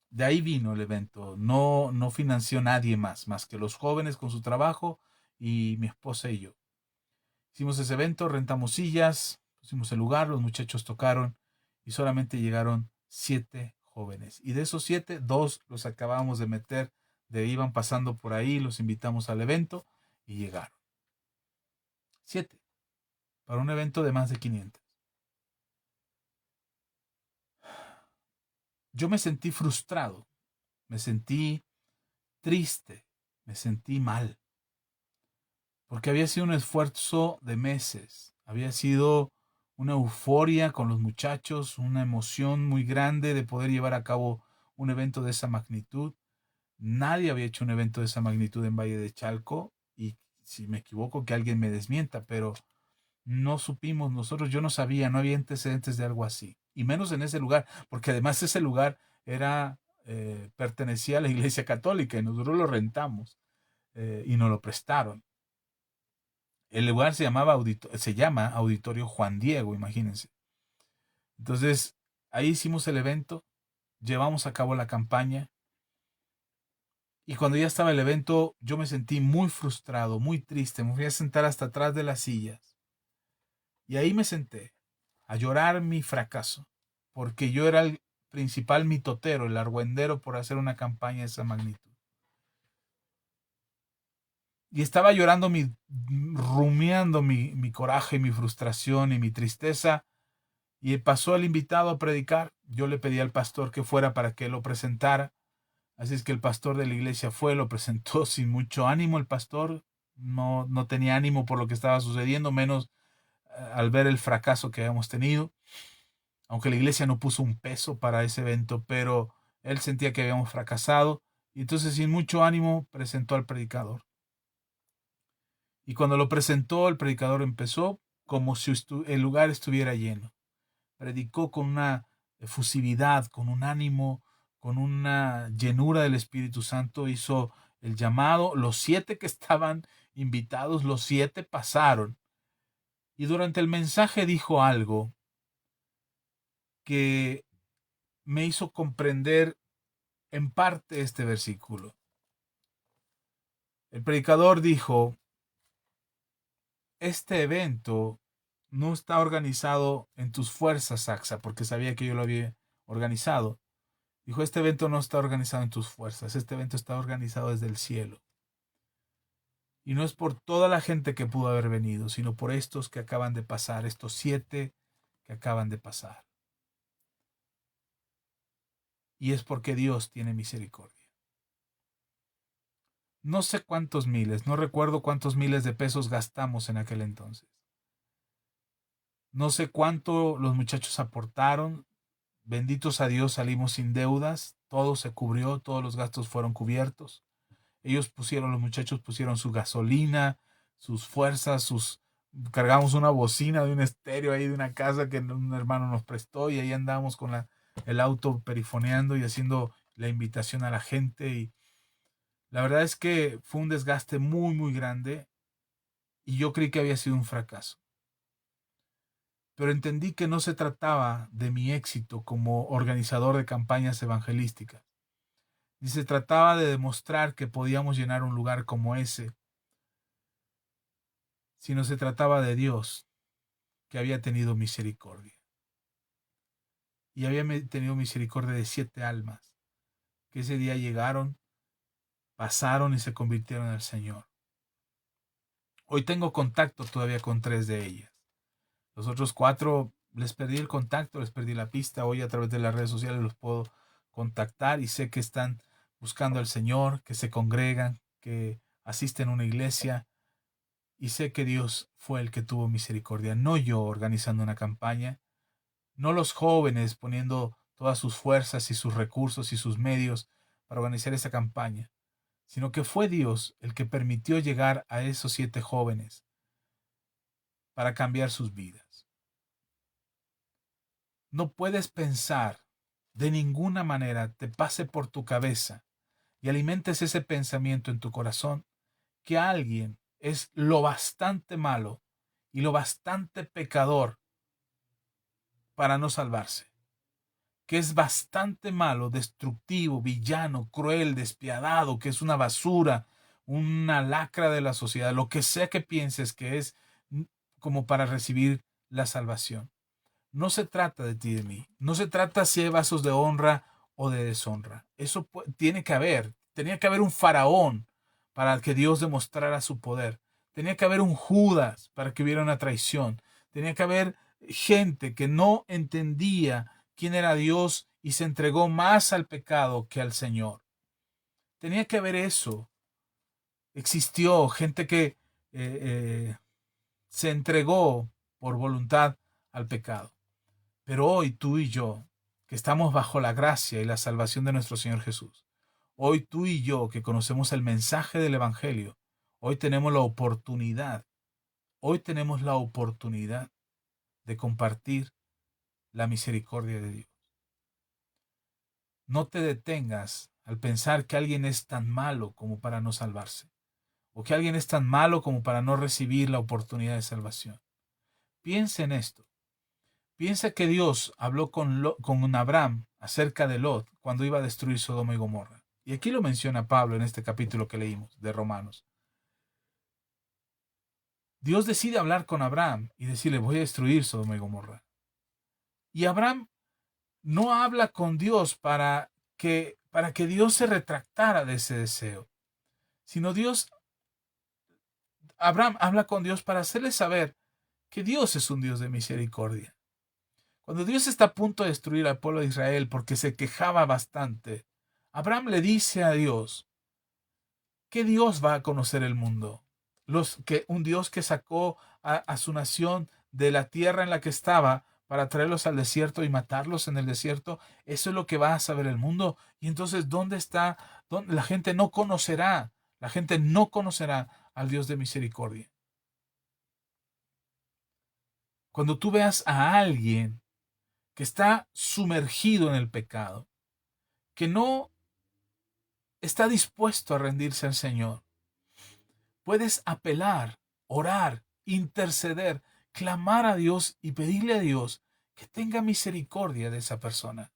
De ahí vino el evento. No financió nadie más que los jóvenes con su trabajo y mi esposa y yo. Hicimos ese evento, rentamos sillas, pusimos el lugar, los muchachos tocaron y solamente llegaron 7 jóvenes. Y de esos 7, 2 los acabamos de meter, iban pasando por ahí, los invitamos al evento y llegaron. 7 para un evento de más de 500. Yo me sentí frustrado, me sentí triste, me sentí mal, porque había sido un esfuerzo de meses, había sido una euforia con los muchachos, una emoción muy grande de poder llevar a cabo un evento de esa magnitud. Nadie había hecho un evento de esa magnitud en Valle de Chalco, y si me equivoco que alguien me desmienta, pero no supimos nosotros, yo no sabía, no había antecedentes de algo así, y menos en ese lugar, porque además ese lugar pertenecía a la Iglesia Católica y nosotros lo rentamos y nos lo prestaron. El lugar se llama Auditorio Juan Diego, imagínense. Entonces, ahí hicimos el evento, llevamos a cabo la campaña, y cuando ya estaba el evento, yo me sentí muy frustrado, muy triste. Me fui a sentar hasta atrás de las sillas. Y ahí me senté a llorar mi fracaso, porque yo era el principal mitotero, el argüendero por hacer una campaña de esa magnitud. Y estaba llorando, rumiando mi coraje, mi frustración y mi tristeza. Y pasó el invitado a predicar. Yo le pedí al pastor que fuera para que lo presentara. Así es que el pastor de la iglesia fue, lo presentó sin mucho ánimo. El pastor no tenía ánimo por lo que estaba sucediendo, menos al ver el fracaso que habíamos tenido. Aunque la iglesia no puso un peso para ese evento, pero él sentía que habíamos fracasado. Y entonces sin mucho ánimo presentó al predicador. Y cuando lo presentó, el predicador empezó como si el lugar estuviera lleno. Predicó con una efusividad, con un ánimo, con una llenura del Espíritu Santo. Hizo el llamado. Los 7 que estaban invitados, los 7 pasaron. Y durante el mensaje dijo algo que me hizo comprender en parte este versículo. El predicador dijo: este evento no está organizado en tus fuerzas, Axa, porque sabía que yo lo había organizado. Dijo: este evento no está organizado en tus fuerzas, este evento está organizado desde el cielo. Y no es por toda la gente que pudo haber venido, sino por estos que acaban de pasar, estos 7 que acaban de pasar. Y es porque Dios tiene misericordia. No sé cuántos miles, no recuerdo cuántos miles de pesos gastamos en aquel entonces. No sé cuánto los muchachos aportaron. Benditos a Dios, salimos sin deudas, todo se cubrió, todos los gastos fueron cubiertos. Los muchachos pusieron su gasolina, sus fuerzas, cargamos una bocina de un estéreo ahí de una casa que un hermano nos prestó, y ahí andábamos con el auto perifoneando y haciendo la invitación a la gente. Y la verdad es que fue un desgaste muy, muy grande, y yo creí que había sido un fracaso. Pero entendí que no se trataba de mi éxito como organizador de campañas evangelísticas, ni se trataba de demostrar que podíamos llenar un lugar como ese, sino se trataba de Dios, que había tenido misericordia. Y había tenido misericordia de 7 almas, que ese día llegaron, pasaron y se convirtieron al Señor. Hoy tengo contacto todavía con 3 de ellas. Los otros 4 les perdí el contacto, les perdí la pista. Hoy a través de las redes sociales los puedo contactar y sé que están buscando al Señor, que se congregan, que asisten a una iglesia. Y sé que Dios fue el que tuvo misericordia, no yo organizando una campaña, no los jóvenes poniendo todas sus fuerzas y sus recursos y sus medios para organizar esa campaña, sino que fue Dios el que permitió llegar a esos 7 jóvenes para cambiar sus vidas. No puedes pensar de ninguna manera, te pase por tu cabeza y alimentes ese pensamiento en tu corazón, que alguien es lo bastante malo y lo bastante pecador para no salvarse, que es bastante malo, destructivo, villano, cruel, despiadado, que es una basura, una lacra de la sociedad, lo que sea que pienses que es como para recibir la salvación. No se trata de ti y de mí, no se trata si hay vasos de honra o de deshonra. Eso tiene que haber, tenía que haber un faraón para que Dios demostrara su poder. Tenía que haber un Judas para que hubiera una traición. Tenía que haber gente que no entendía quién era Dios y se entregó más al pecado que al Señor. Tenía que haber eso. Existió gente que se entregó por voluntad al pecado. Pero hoy tú y yo, que estamos bajo la gracia y la salvación de nuestro Señor Jesús, hoy tú y yo que conocemos el mensaje del Evangelio, hoy tenemos la oportunidad de compartir la misericordia de Dios. No te detengas al pensar que alguien es tan malo como para no salvarse, o que alguien es tan malo como para no recibir la oportunidad de salvación. Piensa en esto. Piensa que Dios habló con Abraham acerca de Lot cuando iba a destruir Sodoma y Gomorra. Y aquí lo menciona Pablo en este capítulo que leímos de Romanos. Dios decide hablar con Abraham y decirle, voy a destruir Sodoma y Gomorra. Y Abraham no habla con Dios para que Dios se retractara de ese deseo, sino Abraham habla con Dios para hacerle saber que Dios es un Dios de misericordia. Cuando Dios está a punto de destruir al pueblo de Israel porque se quejaba bastante, Abraham le dice a Dios que Dios va a conocer el mundo. Un Dios que sacó a su nación de la tierra en la que estaba para traerlos al desierto y matarlos en el desierto, eso es lo que va a saber el mundo. Y entonces, ¿dónde está? La gente no conocerá al Dios de misericordia. Cuando tú veas a alguien que está sumergido en el pecado, que no está dispuesto a rendirse al Señor, puedes apelar, orar, interceder, clamar a Dios y pedirle a Dios que tenga misericordia de esa persona.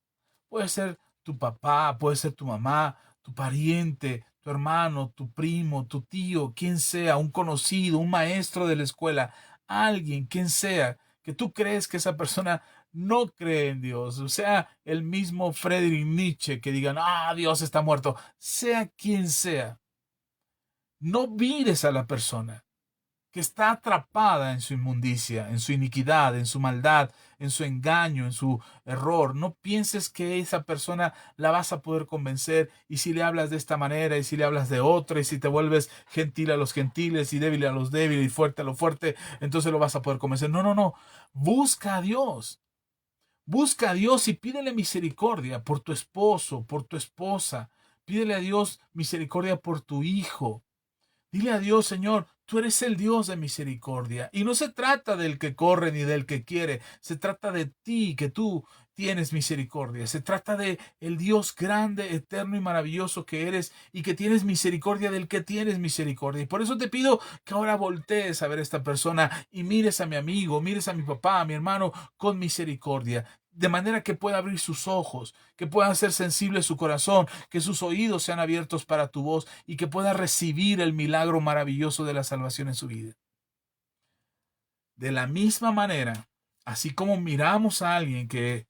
Puede ser tu papá, puede ser tu mamá, tu pariente, tu hermano, tu primo, tu tío, quien sea, un conocido, un maestro de la escuela, alguien, quien sea, que tú crees que esa persona no cree en Dios, o sea, el mismo Friedrich Nietzsche que digan, Dios está muerto, sea quien sea, no mires a la persona que está atrapada en su inmundicia, en su iniquidad, en su maldad, en su engaño, en su error. No pienses que esa persona la vas a poder convencer, y si le hablas de esta manera y si le hablas de otra y si te vuelves gentil a los gentiles y débil a los débiles y fuerte a lo fuerte, entonces lo vas a poder convencer. No, no, no. Busca a Dios. Busca a Dios y pídele misericordia por tu esposo, por tu esposa. Pídele a Dios misericordia por tu hijo. Dile a Dios, Señor, tú eres el Dios de misericordia. Y no se trata del que corre ni del que quiere. Se trata de ti, que tú tienes misericordia. Se trata de el Dios grande, eterno y maravilloso que eres, y que tienes misericordia del que tienes misericordia. Y por eso te pido que ahora voltees a ver a esta persona y mires a mi amigo, mires a mi papá, a mi hermano con misericordia, de manera que pueda abrir sus ojos, que pueda ser sensible su corazón, que sus oídos sean abiertos para tu voz y que pueda recibir el milagro maravilloso de la salvación en su vida. De la misma manera, así como miramos a alguien que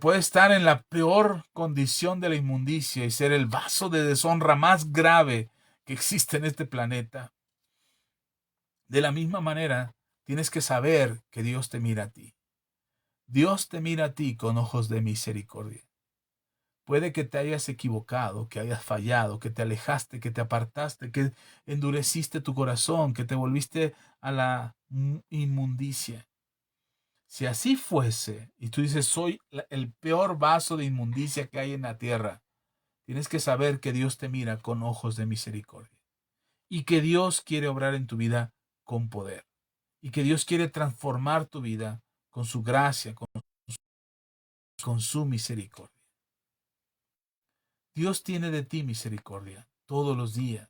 puede estar en la peor condición de la inmundicia y ser el vaso de deshonra más grave que existe en este planeta, de la misma manera tienes que saber que Dios te mira a ti. Dios te mira a ti con ojos de misericordia. Puede que te hayas equivocado, que hayas fallado, que te alejaste, que te apartaste, que endureciste tu corazón, que te volviste a la inmundicia. Si así fuese, y tú dices, soy el peor vaso de inmundicia que hay en la tierra, tienes que saber que Dios te mira con ojos de misericordia y que Dios quiere obrar en tu vida con poder y que Dios quiere transformar tu vida con su gracia, con su misericordia. Dios tiene de ti misericordia todos los días.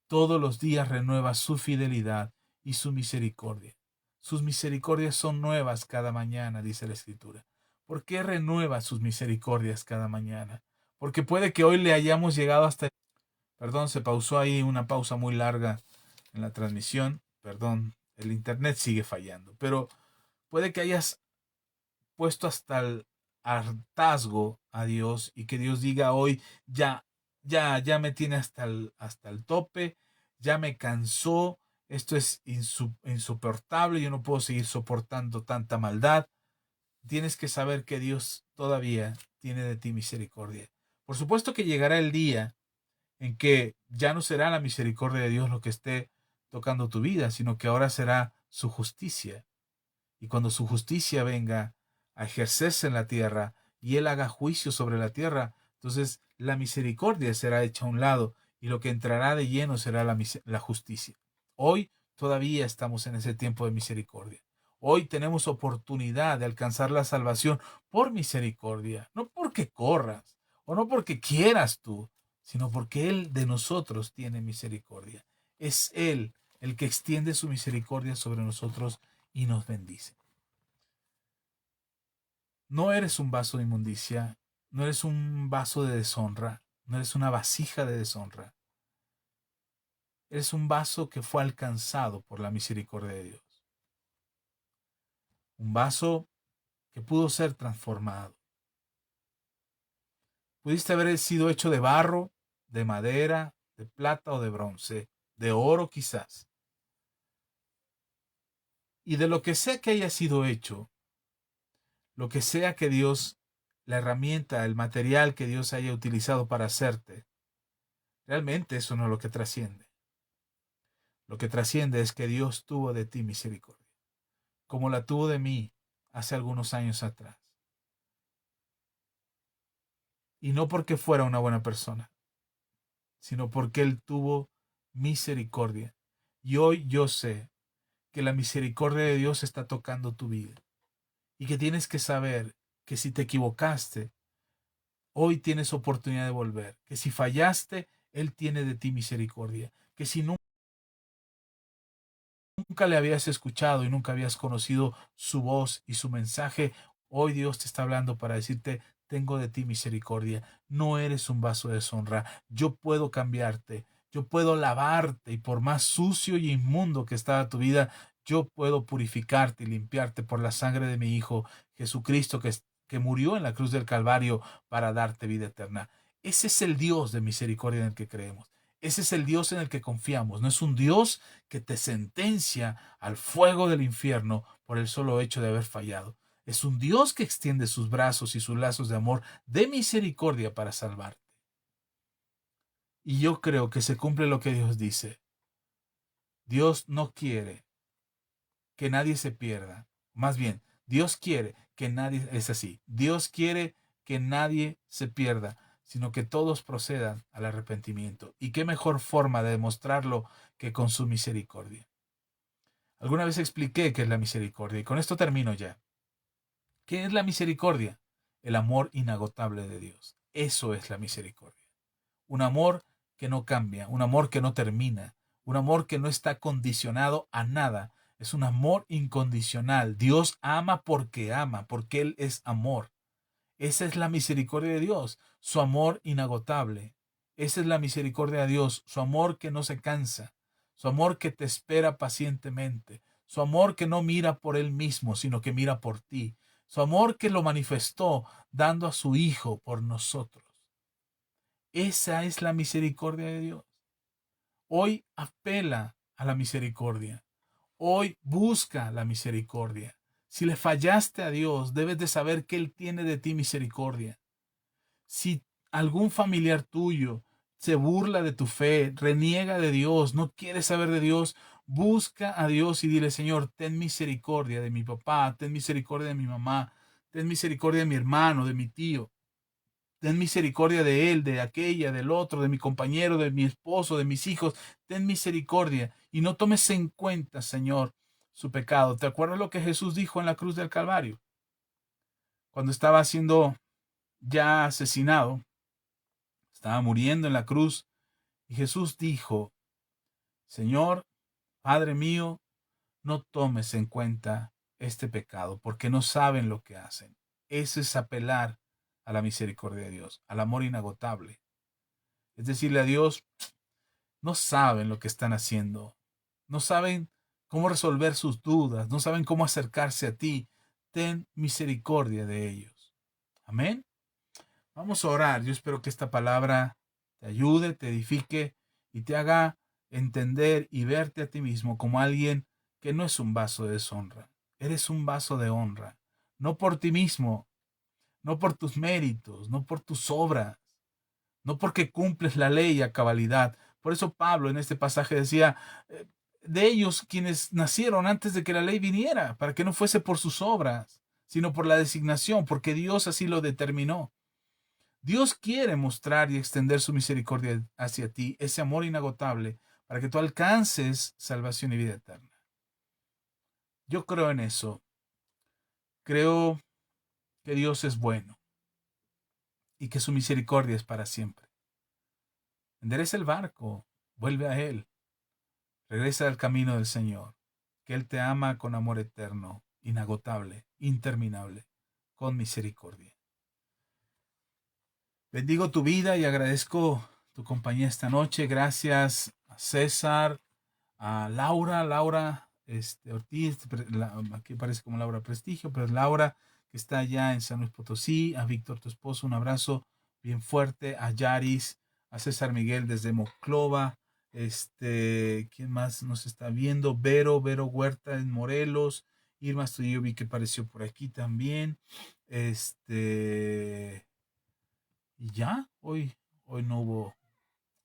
Todos los días renueva su fidelidad y su misericordia. Sus misericordias son nuevas cada mañana, dice la Escritura. ¿Por qué renueva sus misericordias cada mañana? Porque puede que hoy le hayamos llegado hasta... Perdón, se pausó ahí una pausa muy larga en la transmisión. Perdón, el internet sigue fallando. Pero puede que hayas puesto hasta el hartazgo a Dios y que Dios diga hoy, ya me tiene hasta el tope, ya me cansó, esto es insoportable, yo no puedo seguir soportando tanta maldad. Tienes que saber que Dios todavía tiene de ti misericordia. Por supuesto que llegará el día en que ya no será la misericordia de Dios lo que esté tocando tu vida, sino que ahora será su justicia. Y cuando su justicia venga a ejercerse en la tierra y Él haga juicio sobre la tierra, entonces la misericordia será hecha a un lado y lo que entrará de lleno será la justicia. Hoy todavía estamos en ese tiempo de misericordia. Hoy tenemos oportunidad de alcanzar la salvación por misericordia, no porque corras o no porque quieras tú, sino porque Él de nosotros tiene misericordia. Es Él el que extiende su misericordia sobre nosotros y nos bendice. No eres un vaso de inmundicia, no eres un vaso de deshonra, no eres una vasija de deshonra. Eres un vaso que fue alcanzado por la misericordia de Dios. Un vaso que pudo ser transformado. Pudiste haber sido hecho de barro, de madera, de plata o de bronce, de oro quizás. Y de lo que sea que haya sido hecho, lo que sea que Dios, la herramienta, el material que Dios haya utilizado para hacerte, realmente eso no es lo que trasciende. Lo que trasciende es que Dios tuvo de ti misericordia, como la tuvo de mí hace algunos años atrás. Y no porque fuera una buena persona, sino porque Él tuvo misericordia. Y hoy yo sé que la misericordia de Dios está tocando tu vida y que tienes que saber que si te equivocaste, hoy tienes oportunidad de volver, que si fallaste, Él tiene de ti misericordia, que si nunca le habías escuchado y nunca habías conocido su voz y su mensaje, hoy Dios te está hablando para decirte, tengo de ti misericordia, no eres un vaso de deshonra, yo puedo cambiarte, yo puedo lavarte y por más sucio y inmundo que estaba tu vida, yo puedo purificarte y limpiarte por la sangre de mi Hijo Jesucristo que murió en la cruz del Calvario para darte vida eterna. Ese es el Dios de misericordia en el que creemos. Ese es el Dios en el que confiamos. No es un Dios que te sentencia al fuego del infierno por el solo hecho de haber fallado. Es un Dios que extiende sus brazos y sus lazos de amor, de misericordia para salvarte. Y yo creo que se cumple lo que Dios dice. Dios no quiere que nadie se pierda. Más bien, Dios quiere que nadie, es así, Dios quiere que nadie se pierda, sino que todos procedan al arrepentimiento. ¿Y qué mejor forma de demostrarlo que con su misericordia? Alguna vez expliqué qué es la misericordia y con esto termino ya. ¿Qué es la misericordia? El amor inagotable de Dios. Eso es la misericordia. Un amor que no cambia, un amor que no termina, un amor que no está condicionado a nada. Es un amor incondicional. Dios ama, porque Él es amor. Esa es la misericordia de Dios, su amor inagotable. Esa es la misericordia de Dios, su amor que no se cansa, su amor que te espera pacientemente, su amor que no mira por él mismo, sino que mira por ti, su amor que lo manifestó dando a su Hijo por nosotros. Esa es la misericordia de Dios. Hoy apela a la misericordia. Hoy busca la misericordia. Si le fallaste a Dios, debes de saber que Él tiene de ti misericordia. Si algún familiar tuyo se burla de tu fe, reniega de Dios, no quiere saber de Dios, busca a Dios y dile, Señor, ten misericordia de mi papá, ten misericordia de mi mamá, ten misericordia de mi hermano, de mi tío. Ten misericordia de él, de aquella, del otro, de mi compañero, de mi esposo, de mis hijos. Ten misericordia y no tomes en cuenta, Señor, su pecado. ¿Te acuerdas lo que Jesús dijo en la cruz del Calvario? Cuando estaba siendo ya asesinado, estaba muriendo en la cruz, y Jesús dijo, Señor, Padre mío, no tomes en cuenta este pecado, porque no saben lo que hacen. Eso es apelar a la misericordia de Dios, al amor inagotable. Es decirle a Dios, no saben lo que están haciendo, no saben cómo resolver sus dudas, no saben cómo acercarse a ti. Ten misericordia de ellos. Amén. Vamos a orar. Yo espero que esta palabra te ayude, te edifique y te haga entender y verte a ti mismo como alguien que no es un vaso de deshonra. Eres un vaso de honra. No por ti mismo, no por tus méritos, no por tus obras, no porque cumples la ley a cabalidad. Por eso Pablo en este pasaje decía, de ellos quienes nacieron antes de que la ley viniera, para que no fuese por sus obras, sino por la designación, porque Dios así lo determinó. Dios quiere mostrar y extender su misericordia hacia ti, ese amor inagotable, para que tú alcances salvación y vida eterna. Yo creo en eso. Creo que Dios es bueno y que su misericordia es para siempre. Endereza el barco, vuelve a Él, regresa al camino del Señor, que Él te ama con amor eterno, inagotable, interminable, con misericordia. Bendigo tu vida y agradezco tu compañía esta noche. Gracias a César, a Laura Ortiz, aquí parece como Laura Prestigio, pero es Laura, que está allá en San Luis Potosí, a Víctor, tu esposo, un abrazo bien fuerte, a Yaris, a César Miguel desde Moclova, ¿quién más nos está viendo? Vero Huerta en Morelos, Irma Astudillo vi que apareció por aquí también, y ya, hoy no hubo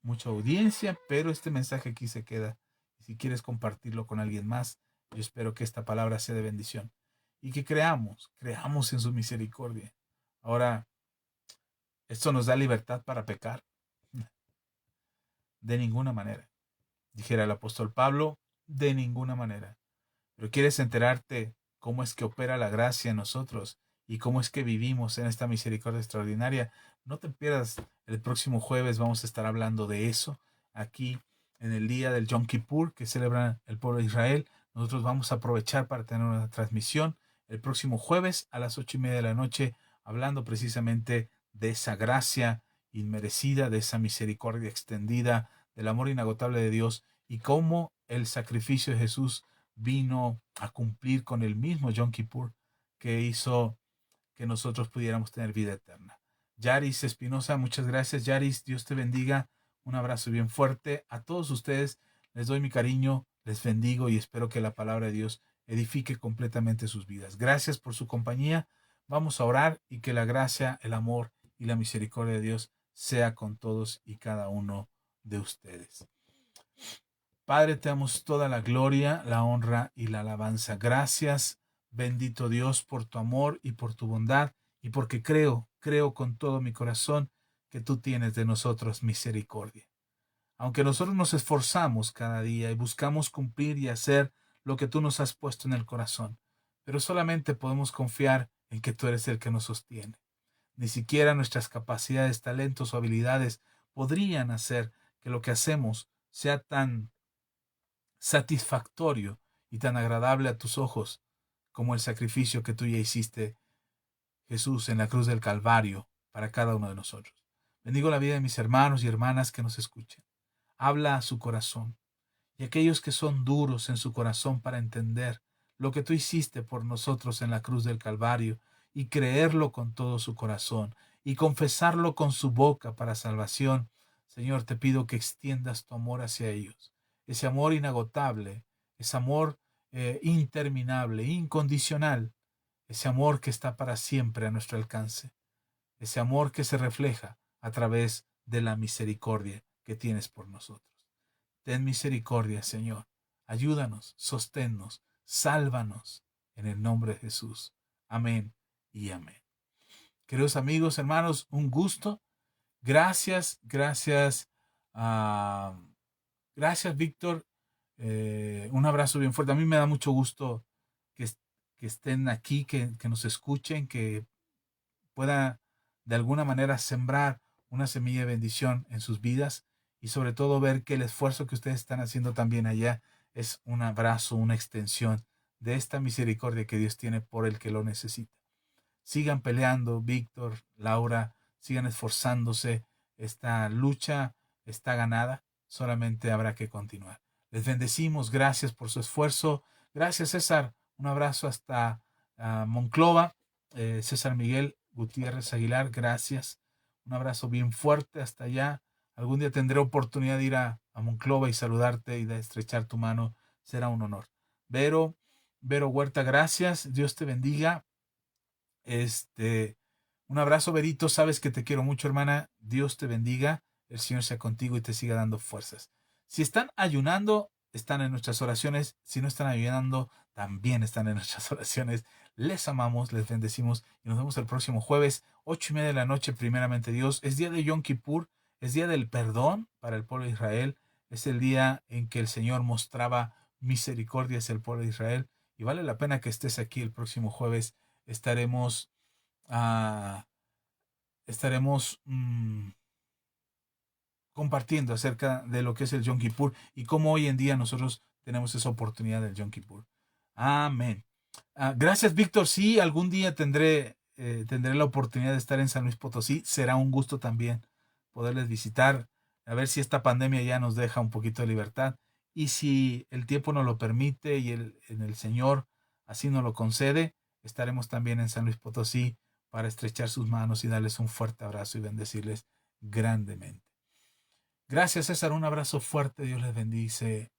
mucha audiencia, pero este mensaje aquí se queda. Si quieres compartirlo con alguien más, yo espero que esta palabra sea de bendición y que creamos en su misericordia. Ahora, ¿esto nos da libertad para pecar? De ninguna manera. Dijera el apóstol Pablo, de ninguna manera. Pero quieres enterarte cómo es que opera la gracia en nosotros y cómo es que vivimos en esta misericordia extraordinaria. No te pierdas, el próximo jueves vamos a estar hablando de eso aquí en el día del Yom Kippur que celebra el pueblo de Israel. Nosotros vamos a aprovechar para tener una transmisión el próximo jueves a las 8:30 de la noche, hablando precisamente de esa gracia inmerecida, de esa misericordia extendida, del amor inagotable de Dios y cómo el sacrificio de Jesús vino a cumplir con el mismo Yom Kippur que hizo que nosotros pudiéramos tener vida eterna. Yaris Espinosa, muchas gracias. Yaris, Dios te bendiga. Un abrazo bien fuerte. A todos ustedes les doy mi cariño, les bendigo y espero que la palabra de Dios edifique completamente sus vidas. Gracias por su compañía. Vamos a orar y que la gracia, el amor y la misericordia de Dios sea con todos y cada uno de ustedes. Padre, te damos toda la gloria, la honra y la alabanza. Gracias, bendito Dios, por tu amor y por tu bondad, y porque creo con todo mi corazón que tú tienes de nosotros misericordia. Aunque nosotros nos esforzamos cada día y buscamos cumplir y hacer lo que tú nos has puesto en el corazón, pero solamente podemos confiar en que tú eres el que nos sostiene. Ni siquiera nuestras capacidades, talentos o habilidades podrían hacer que lo que hacemos sea tan satisfactorio y tan agradable a tus ojos como el sacrificio que tú ya hiciste, Jesús, en la cruz del Calvario para cada uno de nosotros. Bendigo la vida de mis hermanos y hermanas que nos escuchen. Habla a su corazón y aquellos que son duros en su corazón para entender lo que tú hiciste por nosotros en la cruz del Calvario y creerlo con todo su corazón y confesarlo con su boca para salvación. Señor, te pido que extiendas tu amor hacia ellos, ese amor inagotable, ese amor interminable, incondicional, ese amor que está para siempre a nuestro alcance, ese amor que se refleja a través de la misericordia que tienes por nosotros. Ten misericordia, Señor. Ayúdanos, sosténnos, sálvanos en el nombre de Jesús. Amén y amén. Queridos amigos, hermanos, un gusto. Gracias, gracias. Gracias, Víctor. Un abrazo bien fuerte. A mí me da mucho gusto que, que estén aquí, que nos escuchen, que pueda de alguna manera sembrar una semilla de bendición en sus vidas y sobre todo ver que el esfuerzo que ustedes están haciendo también allá es un abrazo, una extensión de esta misericordia que Dios tiene por el que lo necesita. Sigan peleando, Víctor, Laura, sigan esforzándose. Esta lucha está ganada, solamente habrá que continuar. Les bendecimos, gracias por su esfuerzo. Gracias, César. Un abrazo hasta Monclova. César Miguel Gutiérrez Aguilar, gracias. Un abrazo bien fuerte hasta allá. Algún día tendré oportunidad de ir a Monclova y saludarte y de estrechar tu mano. Será un honor. Vero Huerta, gracias. Dios te bendiga. Un abrazo, Verito. Sabes que te quiero mucho, hermana. Dios te bendiga. El Señor sea contigo y te siga dando fuerzas. Si están ayunando, están en nuestras oraciones. Si no están ayunando, también están en nuestras oraciones. Les amamos, les bendecimos y nos vemos el próximo jueves, 8:30 de la noche, primeramente Dios. Es día de Yom Kippur, es día del perdón para el pueblo de Israel. Es el día en que el Señor mostraba misericordia hacia el pueblo de Israel. Y vale la pena que estés aquí el próximo jueves. Estaremos estaremos compartiendo acerca de lo que es el Yom Kippur y cómo hoy en día nosotros tenemos esa oportunidad del Yom Kippur. Amén. Gracias, Víctor. Sí, algún día tendré la oportunidad de estar en San Luis Potosí. Será un gusto también poderles visitar, a ver si esta pandemia ya nos deja un poquito de libertad y si el tiempo nos lo permite y en el Señor así nos lo concede, estaremos también en San Luis Potosí para estrechar sus manos y darles un fuerte abrazo y bendecirles grandemente. Gracias, César. Un abrazo fuerte. Dios les bendice.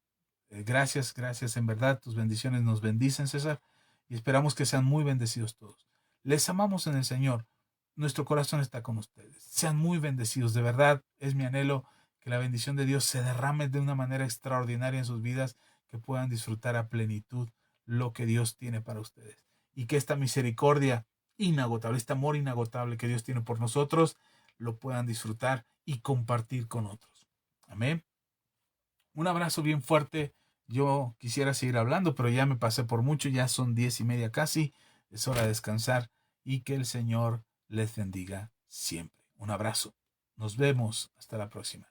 Gracias, gracias. En verdad, tus bendiciones nos bendicen, César, y esperamos que sean muy bendecidos todos. Les amamos en el Señor. Nuestro corazón está con ustedes. Sean muy bendecidos. De verdad, es mi anhelo que la bendición de Dios se derrame de una manera extraordinaria en sus vidas, que puedan disfrutar a plenitud lo que Dios tiene para ustedes. Y que esta misericordia inagotable, este amor inagotable que Dios tiene por nosotros, lo puedan disfrutar y compartir con otros. Amén. Un abrazo bien fuerte. Yo quisiera seguir hablando, pero ya me pasé por mucho, ya son 10:30 casi. Es hora de descansar y que el Señor les bendiga siempre. Un abrazo. Nos vemos. Hasta la próxima.